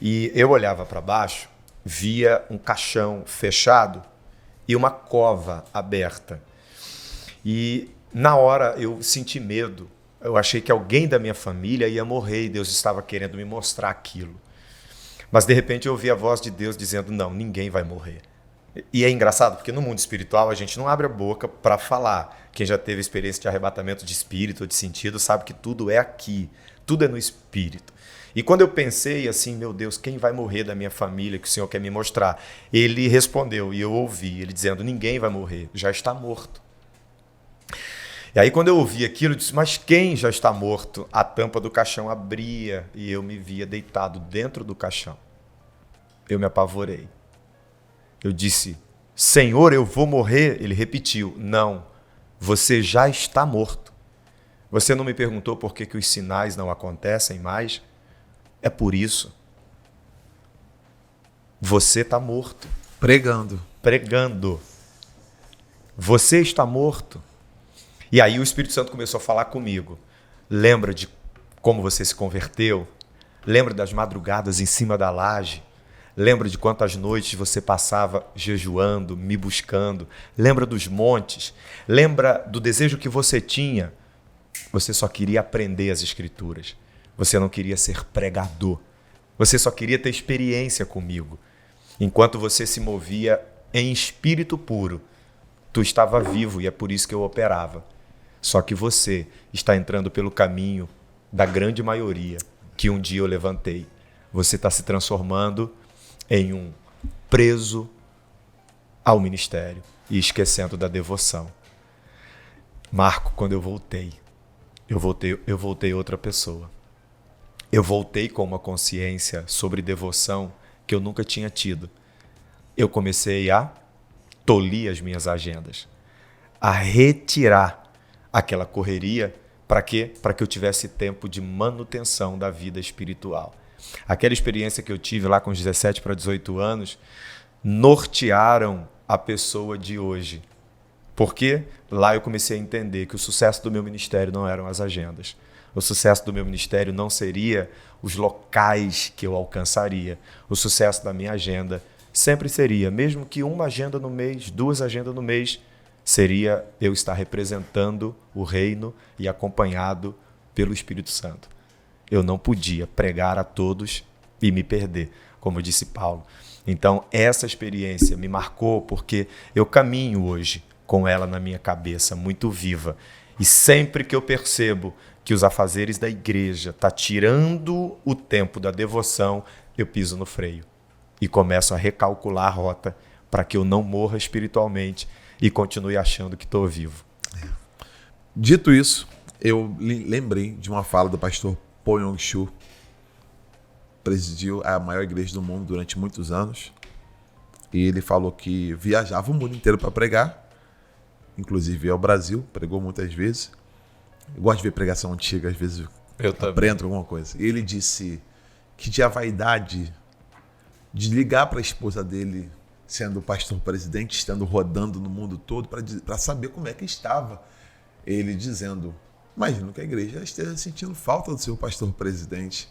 E eu olhava para baixo, via um caixão fechado e uma cova aberta. E na hora eu senti medo. Eu achei que alguém da minha família ia morrer e Deus estava querendo me mostrar aquilo. Mas de repente eu ouvi a voz de Deus dizendo, não, ninguém vai morrer. E é engraçado, porque no mundo espiritual a gente não abre a boca para falar. Quem já teve experiência de arrebatamento de espírito ou de sentido sabe que tudo é aqui, tudo é no espírito. E quando eu pensei assim, meu Deus, quem vai morrer da minha família que o Senhor quer me mostrar? Ele respondeu e eu ouvi, ele dizendo, ninguém vai morrer, já está morto. E aí quando eu ouvi aquilo, eu disse, mas quem já está morto? A tampa do caixão abria e eu me via deitado dentro do caixão. Eu me apavorei. Eu disse, Senhor, eu vou morrer? Ele repetiu, não, você já está morto. Você não me perguntou por que os sinais não acontecem mais? É por isso. Você está morto. Pregando. Você está morto. E aí o Espírito Santo começou a falar comigo. Lembra de como você se converteu? Lembra das madrugadas em cima da laje? Lembra de quantas noites você passava jejuando, me buscando? Lembra dos montes? Lembra do desejo que você tinha? Você só queria aprender as Escrituras. Você não queria ser pregador. Você só queria ter experiência comigo. Enquanto você se movia em espírito puro, tu estava vivo e é por isso que eu operava. Só que você está entrando pelo caminho da grande maioria que um dia eu levantei. Você está se transformando em um preso ao ministério e esquecendo da devoção. Marco, quando eu voltei outra pessoa. Eu voltei com uma consciência sobre devoção que eu nunca tinha tido. Eu comecei a tolir as minhas agendas, a retirar aquela correria. Para quê? Para que eu tivesse tempo de manutenção da vida espiritual. Aquela experiência que eu tive lá com os 17 para 18 anos nortearam a pessoa de hoje. Porque lá eu comecei a entender que o sucesso do meu ministério não eram as agendas. O sucesso do meu ministério não seria os locais que eu alcançaria. O sucesso da minha agenda sempre seria, mesmo que uma agenda no mês, 2 agendas no mês, seria eu estar representando o reino e acompanhado pelo Espírito Santo. Eu não podia pregar a todos e me perder, como disse Paulo. Então, essa experiência me marcou porque eu caminho hoje com ela na minha cabeça, muito viva. E sempre que eu percebo que os afazeres da igreja estão tirando o tempo da devoção, eu piso no freio e começo a recalcular a rota para que eu não morra espiritualmente e continue achando que estou vivo. Dito isso, eu lembrei de uma fala do pastor Paul Yong-Shu, presidiu a maior igreja do mundo durante muitos anos, e ele falou que viajava o mundo inteiro para pregar, inclusive ao Brasil, pregou muitas vezes. Eu gosto de ver pregação antiga, às vezes eu aprendo alguma coisa. E ele disse que tinha a vaidade de ligar para a esposa dele, sendo pastor presidente, estando rodando no mundo todo, para saber como é que estava. Ele dizendo, imagino que a igreja esteja sentindo falta do seu pastor presidente.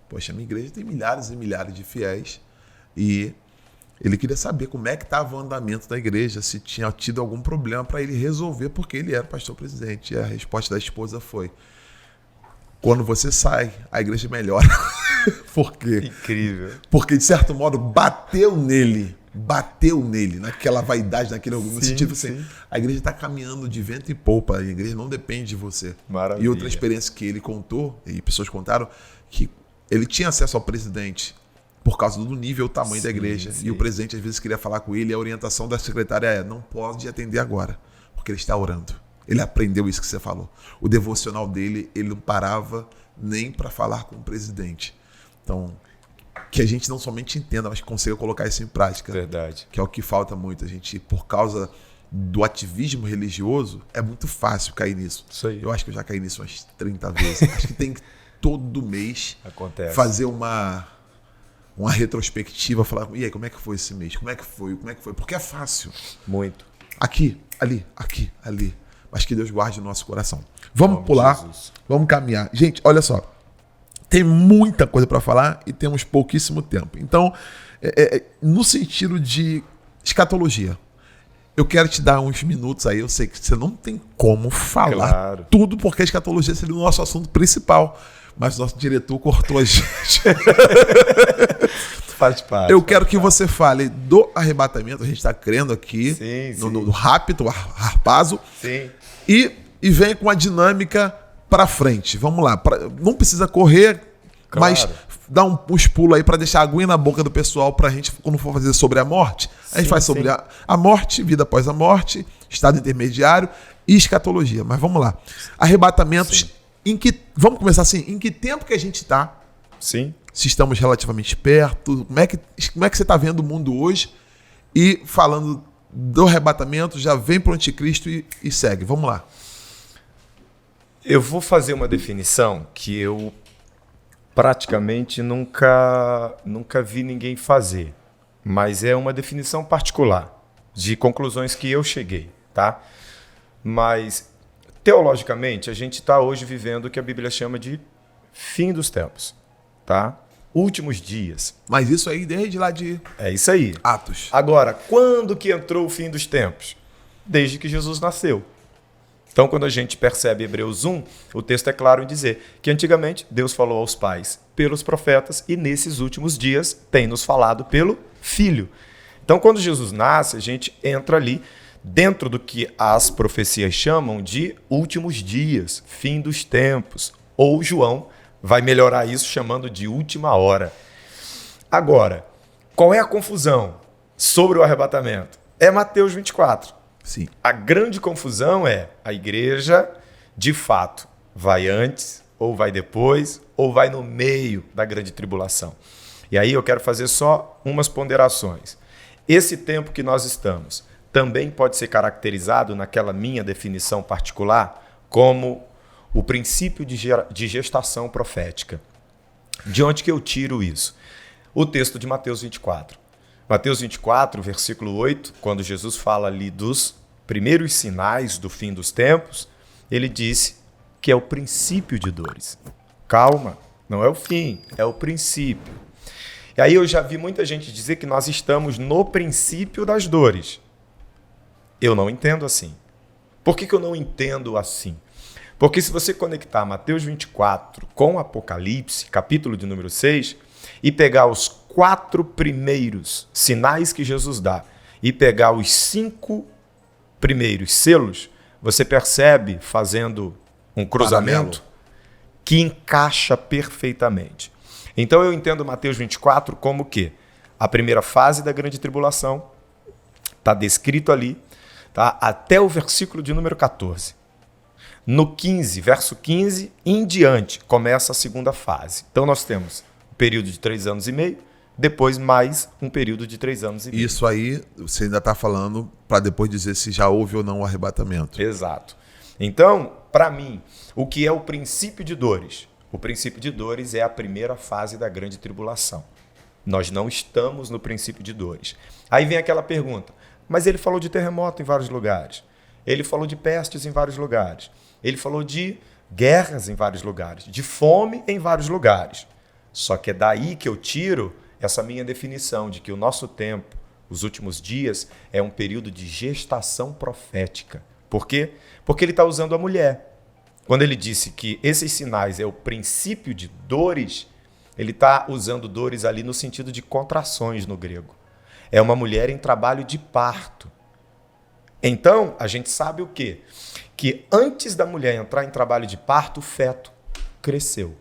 Poxa, a minha igreja tem milhares e milhares de fiéis e ele queria saber como é que estava o andamento da igreja, se tinha tido algum problema para ele resolver, porque ele era pastor presidente. E a resposta da esposa foi, quando você sai, a igreja melhora. Por quê? Incrível. Porque, de certo modo, bateu nele, naquela vaidade, no sentido assim, a igreja está caminhando de vento e popa, a igreja não depende de você. Maravilha. E outra experiência que ele contou, e pessoas contaram, que ele tinha acesso ao presidente por causa do nível, tamanho da igreja, e o presidente às vezes queria falar com ele, e a orientação da secretária é, não pode atender agora, porque ele está orando. Ele aprendeu isso que você falou. O devocional dele, ele não parava nem para falar com o presidente. Então, que a gente não somente entenda, mas consiga colocar isso em prática. Verdade. Que é o que falta muito. A gente, por causa do ativismo religioso, é muito fácil cair nisso. Isso aí. Eu acho que eu já caí nisso umas 30 vezes. Acho que tem que todo mês fazer uma retrospectiva, falar, e aí, como é que foi esse mês? Como é que foi? Porque é fácil. Muito. Aqui, ali. Mas que Deus guarde o nosso coração. Vamos pular, vamos caminhar. Gente, olha só. Tem muita coisa para falar e temos pouquíssimo tempo. Então, no sentido de escatologia, eu quero te dar uns minutos aí. Eu sei que você não tem como falar tudo, porque a escatologia seria o nosso assunto principal. Mas nosso diretor cortou a gente. Faz parte. Eu quero que você fale do arrebatamento. A gente está crendo aqui sim. No rápido, harpazo. Sim. E vem com a dinâmica para frente. Vamos lá. Não precisa correr, mas dá uns pulos aí para deixar a aguinha na boca do pessoal para a gente, quando for fazer sobre a morte. A gente faz sobre a morte, vida após a morte, estado intermediário e escatologia. Mas vamos lá. Arrebatamentos. Vamos começar assim. Em que tempo que a gente está? Sim. Se estamos relativamente perto. Como é que você está vendo o mundo hoje? E falando do arrebatamento, já vem para o anticristo e segue. Vamos lá. Eu vou fazer uma definição que eu praticamente nunca vi ninguém fazer. Mas é uma definição particular de conclusões que eu cheguei, tá? Mas, teologicamente, a gente está hoje vivendo o que a Bíblia chama de fim dos tempos, tá? Últimos dias. Mas isso aí desde lá de... É isso aí. Atos. Agora, quando que entrou o fim dos tempos? Desde que Jesus nasceu. Então, quando a gente percebe Hebreus 1, o texto é claro em dizer que antigamente Deus falou aos pais pelos profetas e nesses últimos dias tem nos falado pelo Filho. Então, quando Jesus nasce, a gente entra ali dentro do que as profecias chamam de últimos dias, fim dos tempos. Ou João vai melhorar isso chamando de última hora. Agora, qual é a confusão sobre o arrebatamento? É Mateus 24. Sim. A grande confusão é a igreja, de fato, vai antes, ou vai depois, ou vai no meio da grande tribulação. E aí eu quero fazer só umas ponderações. Esse tempo que nós estamos também pode ser caracterizado, naquela minha definição particular, como o princípio de gestação profética. De onde que eu tiro isso? O texto de Mateus 24. Mateus 24, versículo 8, quando Jesus fala ali dos primeiros sinais do fim dos tempos, ele disse que é o princípio de dores. Calma, não é o fim, é o princípio. E aí eu já vi muita gente dizer que nós estamos no princípio das dores. Eu não entendo assim. Por que eu não entendo assim? Porque se você conectar Mateus 24 com Apocalipse, capítulo de número 6, e pegar os 4 primeiros sinais que Jesus dá, e pegar os 5 primeiros selos, você percebe, fazendo um cruzamento, que encaixa perfeitamente. Então eu entendo Mateus 24 como o quê? A primeira fase da grande tribulação, está descrito ali, tá? Até o versículo de número 14. No 15, verso 15, em diante, começa a segunda fase. Então nós temos um período de 3 anos e meio, depois mais um período de 3 anos e meio. Isso aí você ainda está falando para depois dizer se já houve ou não o arrebatamento. Exato. Então, para mim, o que é o princípio de dores? O princípio de dores é a primeira fase da grande tribulação. Nós não estamos no princípio de dores. Aí vem aquela pergunta, mas ele falou de terremoto em vários lugares. Ele falou de pestes em vários lugares. Ele falou de guerras em vários lugares, de fome em vários lugares. Só que é daí que eu tiro essa minha definição de que o nosso tempo, os últimos dias, é um período de gestação profética. Por quê? Porque ele está usando a mulher. Quando ele disse que esses sinais é o princípio de dores, ele está usando dores ali no sentido de contrações no grego. É uma mulher em trabalho de parto. Então, a gente sabe o quê? Que antes da mulher entrar em trabalho de parto, o feto cresceu.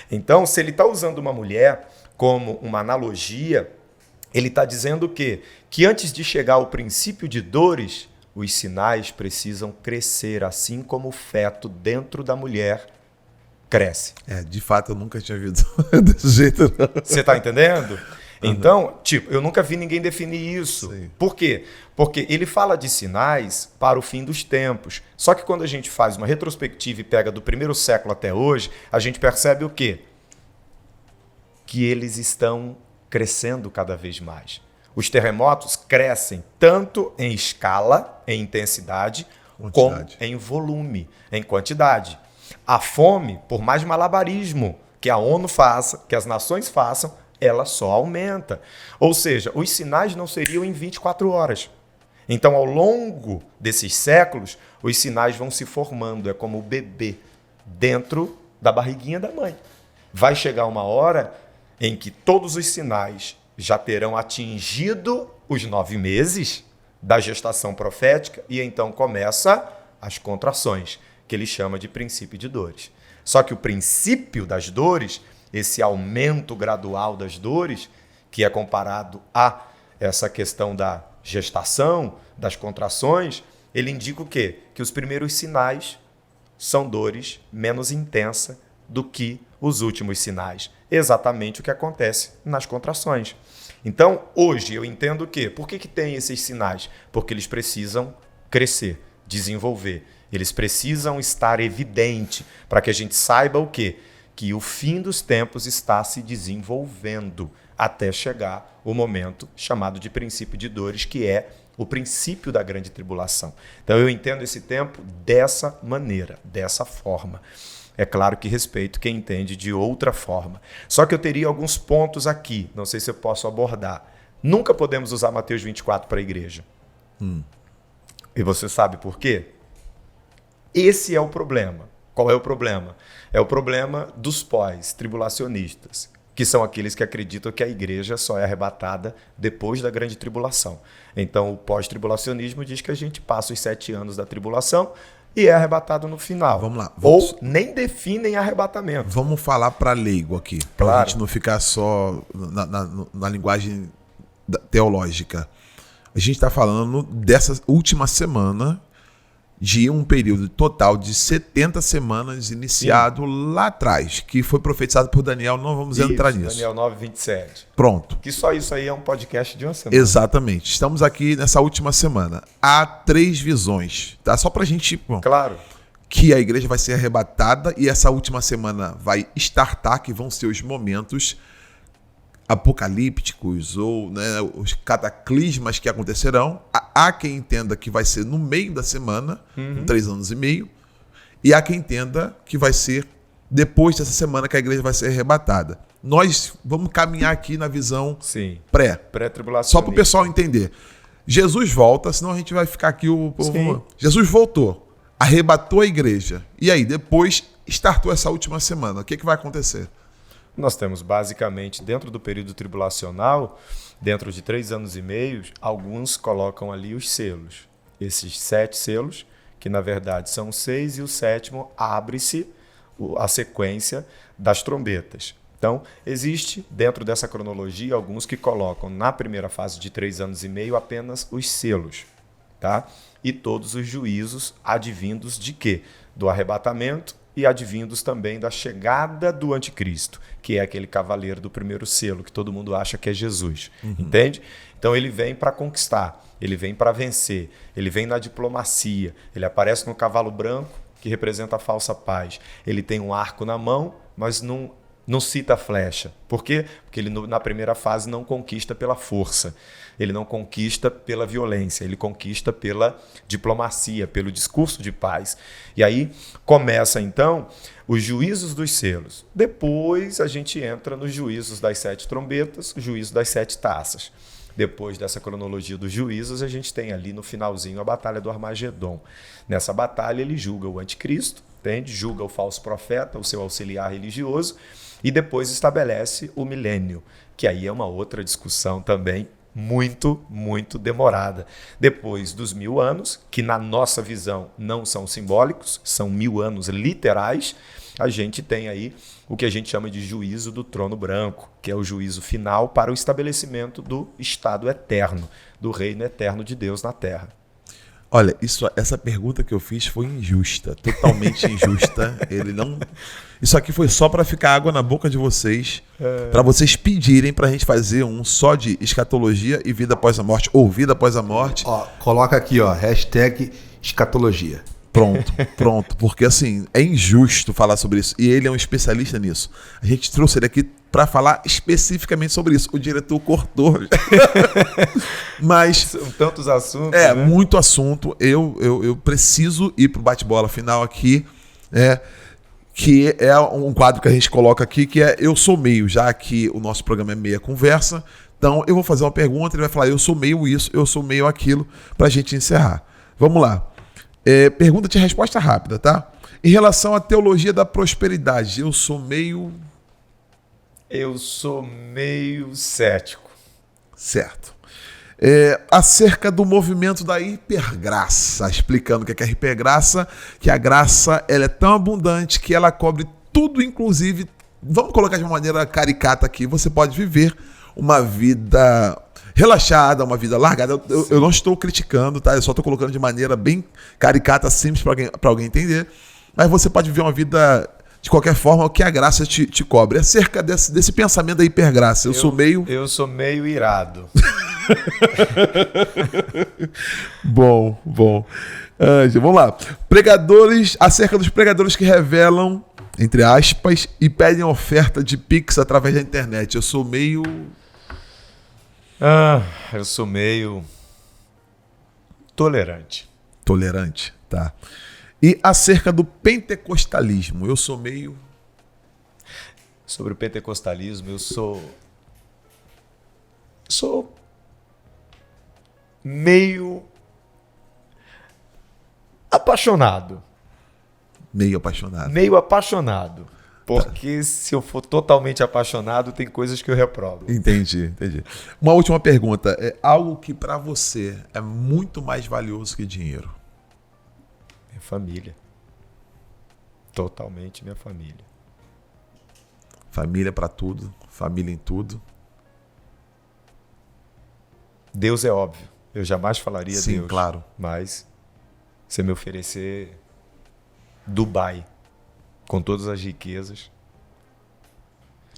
Então, se ele está usando uma mulher como uma analogia, ele está dizendo o quê? Que antes de chegar ao princípio de dores, os sinais precisam crescer, assim como o feto dentro da mulher cresce. De fato, eu nunca tinha visto desse jeito. Você está entendendo? Então, eu nunca vi ninguém definir isso. Sim. Por quê? Porque ele fala de sinais para o fim dos tempos. Só que quando a gente faz uma retrospectiva e pega do primeiro século até hoje, a gente percebe o quê? Que eles estão crescendo cada vez mais. Os terremotos crescem tanto em escala, em intensidade, como em volume, em quantidade. A fome, por mais malabarismo que a ONU faça, que as nações façam, ela só aumenta. Ou seja, os sinais não seriam em 24 horas. Então, ao longo desses séculos, os sinais vão se formando. É como o bebê dentro da barriguinha da mãe. Vai chegar uma hora em que todos os sinais já terão atingido os 9 meses da gestação profética e então começa as contrações, que ele chama de princípio de dores. Só que o princípio das dores, esse aumento gradual das dores, que é comparado a essa questão da gestação, das contrações, ele indica o quê? Que os primeiros sinais são dores menos intensas do que os últimos sinais. Exatamente o que acontece nas contrações. Então, hoje, eu entendo o quê? Por que tem esses sinais? Porque eles precisam crescer, desenvolver. Eles precisam estar evidente para que a gente saiba o quê? Que o fim dos tempos está se desenvolvendo até chegar o momento chamado de princípio de dores, que é o princípio da grande tribulação. Então, eu entendo esse tempo dessa maneira, dessa forma. É claro que respeito quem entende de outra forma. Só que eu teria alguns pontos aqui, não sei se eu posso abordar. Nunca podemos usar Mateus 24 para a igreja. E você sabe por quê? Esse é o problema. Qual é o problema? É o problema dos pós-tribulacionistas, que são aqueles que acreditam que a igreja só é arrebatada depois da grande tribulação. Então, o pós-tribulacionismo diz que a gente passa os 7 anos da tribulação e é arrebatado no final. Vamos lá. Ou nem definem arrebatamento. Vamos falar para leigo aqui, para Claro. a gente não ficar só na linguagem teológica. A gente está falando dessa última semana de um período total de 70 semanas iniciado lá atrás, que foi profetizado por Daniel, não vamos entrar nisso. Daniel 9, 27. Pronto. Que só isso aí é um podcast de uma semana. Exatamente. Estamos aqui nessa última semana. Há 3 visões, tá? Só pra gente... Bom, Claro. que a igreja vai ser arrebatada e essa última semana vai startar, que vão ser os momentos apocalípticos ou, né, os cataclismas que acontecerão. Há quem entenda que vai ser no meio da semana, com 3 anos e meio, e há quem entenda que vai ser depois dessa semana que a igreja vai ser arrebatada. Nós vamos caminhar aqui na visão Sim. pré. Pré-tribulação. Só para o pessoal entender. Jesus volta, senão a gente vai ficar aqui o povo. Sim. Jesus voltou, arrebatou a igreja. E aí, depois, startou essa última semana. O que vai acontecer? Nós temos basicamente, dentro do período tribulacional, dentro de 3 anos e meio, alguns colocam ali os selos. Esses 7 selos, que na verdade são 6, e o 7º abre-se a sequência das trombetas. Então, existe dentro dessa cronologia alguns que colocam na primeira fase de 3 anos e meio apenas os selos, tá? E todos os juízos advindos de quê? Do arrebatamento e advindos também da chegada do anticristo, que é aquele cavaleiro do primeiro selo, que todo mundo acha que é Jesus, entende? Então ele vem para conquistar, ele vem para vencer, ele vem na diplomacia, ele aparece no cavalo branco, que representa a falsa paz. Ele tem um arco na mão, mas não cita a flecha. Por quê? Porque ele na primeira fase não conquista pela força, ele não conquista pela violência, ele conquista pela diplomacia, pelo discurso de paz. E aí começa então os juízos dos selos. Depois a gente entra nos juízos das 7 trombetas, o juízo das 7 taças. Depois dessa cronologia dos juízos, a gente tem ali no finalzinho a batalha do Armagedon. Nessa batalha ele julga o anticristo, entende? Julga o falso profeta, o seu auxiliar religioso, e depois estabelece o milênio, que aí é uma outra discussão também muito, muito demorada. Depois dos 1000 anos, que na nossa visão não são simbólicos, são 1000 anos literais, a gente tem aí o que a gente chama de juízo do trono branco, que é o juízo final para o estabelecimento do estado eterno, do reino eterno de Deus na Terra. Olha, essa pergunta que eu fiz foi injusta, totalmente injusta. Isso aqui foi só para ficar água na boca de vocês, para vocês pedirem para a gente fazer um só de escatologia e vida após a morte, ou vida após a morte. Ó, coloca aqui, ó, hashtag escatologia. Pronto, porque assim, é injusto falar sobre isso, e ele é um especialista nisso. A gente trouxe ele aqui para falar especificamente sobre isso. O diretor cortou. Mas são tantos assuntos, né? Muito Muito assunto. Eu preciso ir pro bate-bola final aqui. que é um quadro que a gente coloca aqui, que é Eu Sou Meio, já que o nosso programa é meia conversa. Então eu vou fazer uma pergunta, ele vai falar eu sou meio isso, eu sou meio aquilo, pra gente encerrar. Vamos lá. Pergunta de resposta rápida, tá? Em relação à teologia da prosperidade, eu sou meio... Eu sou meio cético. Certo. Acerca do movimento da hipergraça, explicando o que é a hipergraça, que a graça ela é tão abundante que ela cobre tudo, inclusive, vamos colocar de uma maneira caricata aqui, você pode viver uma vida relaxada, uma vida largada. Eu não estou criticando, tá? Eu só estou colocando de maneira bem caricata, simples para alguém entender, mas você pode viver uma vida de qualquer forma, o que a graça te cobre. Acerca desse pensamento da hipergraça, eu sou meio irado. Bom. Vamos lá. Acerca dos pregadores que revelam, entre aspas, e pedem oferta de Pix através da internet. Eu sou meio tolerante. Tolerante, tá. E acerca do pentecostalismo, eu sou meio... Sobre o pentecostalismo, eu sou meio apaixonado. Meio apaixonado. Meio apaixonado. Porque se eu for totalmente apaixonado, tem coisas que eu reprovo. Entendi. Uma última pergunta. É algo que para você é muito mais valioso que dinheiro? Minha família. Totalmente minha família. Família para tudo. Família em tudo. Deus é óbvio. Eu jamais falaria Sim, Deus. Claro. Mas você me oferecer Dubai com todas as riquezas,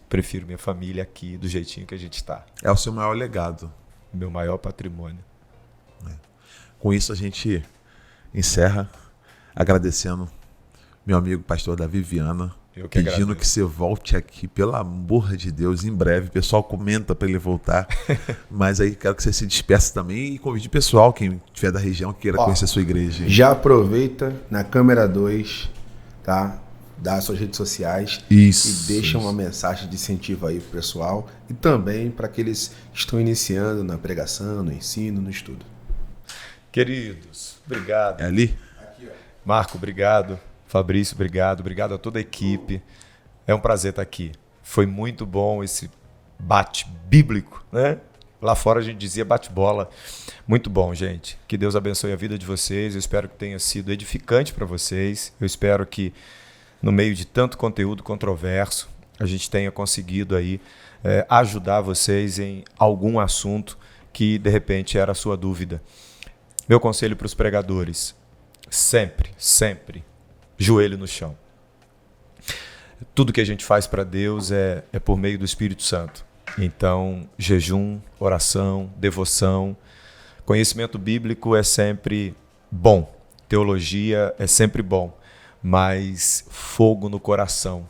prefiro minha família aqui do jeitinho que a gente está. É o seu maior legado. Meu maior patrimônio. Com isso a gente encerra agradecendo meu amigo pastor Davi Viana, pedindo agradeço. que você volte aqui, pelo amor de Deus, em breve. O pessoal comenta para ele voltar, mas aí quero que você se despeça também e convide o pessoal, quem estiver da região, que queira conhecer a sua igreja. Já aproveita na câmera 2, tá? Dá suas redes sociais Isso, e deixa uma mensagem de incentivo aí pro pessoal e também para aqueles que estão iniciando na pregação, no ensino, no estudo. Queridos, obrigado. É ali? Aqui, ó. Marco, obrigado. Fabrício, obrigado. Obrigado a toda a equipe. É um prazer estar aqui. Foi muito bom esse bate bíblico, né? Lá fora a gente dizia bate-bola. Muito bom, gente. Que Deus abençoe a vida de vocês. Eu espero que tenha sido edificante para vocês. Eu espero que no meio de tanto conteúdo controverso, a gente tenha conseguido aí ajudar vocês em algum assunto que de repente era a sua dúvida. Meu conselho para os pregadores: sempre, joelho no chão. Tudo que a gente faz para Deus é por meio do Espírito Santo. Então, jejum, oração, devoção, conhecimento bíblico é sempre bom, teologia é sempre bom, mas fogo no coração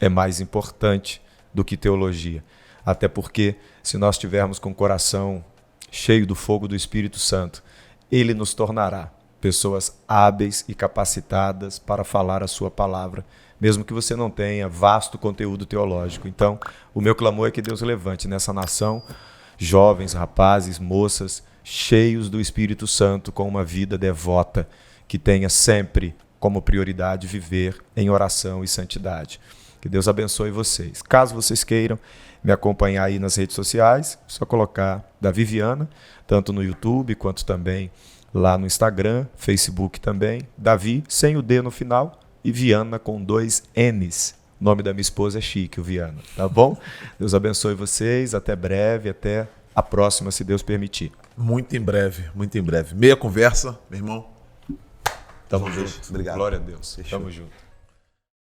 é mais importante do que teologia. Até porque, se nós estivermos com o coração cheio do fogo do Espírito Santo, ele nos tornará pessoas hábeis e capacitadas para falar a sua palavra, mesmo que você não tenha vasto conteúdo teológico. Então, o meu clamor é que Deus levante nessa nação jovens, rapazes, moças, cheios do Espírito Santo, com uma vida devota, que tenha sempre como prioridade viver em oração e santidade. Que Deus abençoe vocês. Caso vocês queiram me acompanhar aí nas redes sociais, é só colocar Davi Viana, tanto no YouTube quanto também lá no Instagram, Facebook também. Davi, sem o D no final, e Viana com 2 N's. O nome da minha esposa é chique, o Viana. Tá bom? Deus abençoe vocês. Até breve, até a próxima, se Deus permitir. Muito em breve. Meia conversa, meu irmão. Tamo junto. Obrigado. Glória a Deus. Fechou. Tamo junto.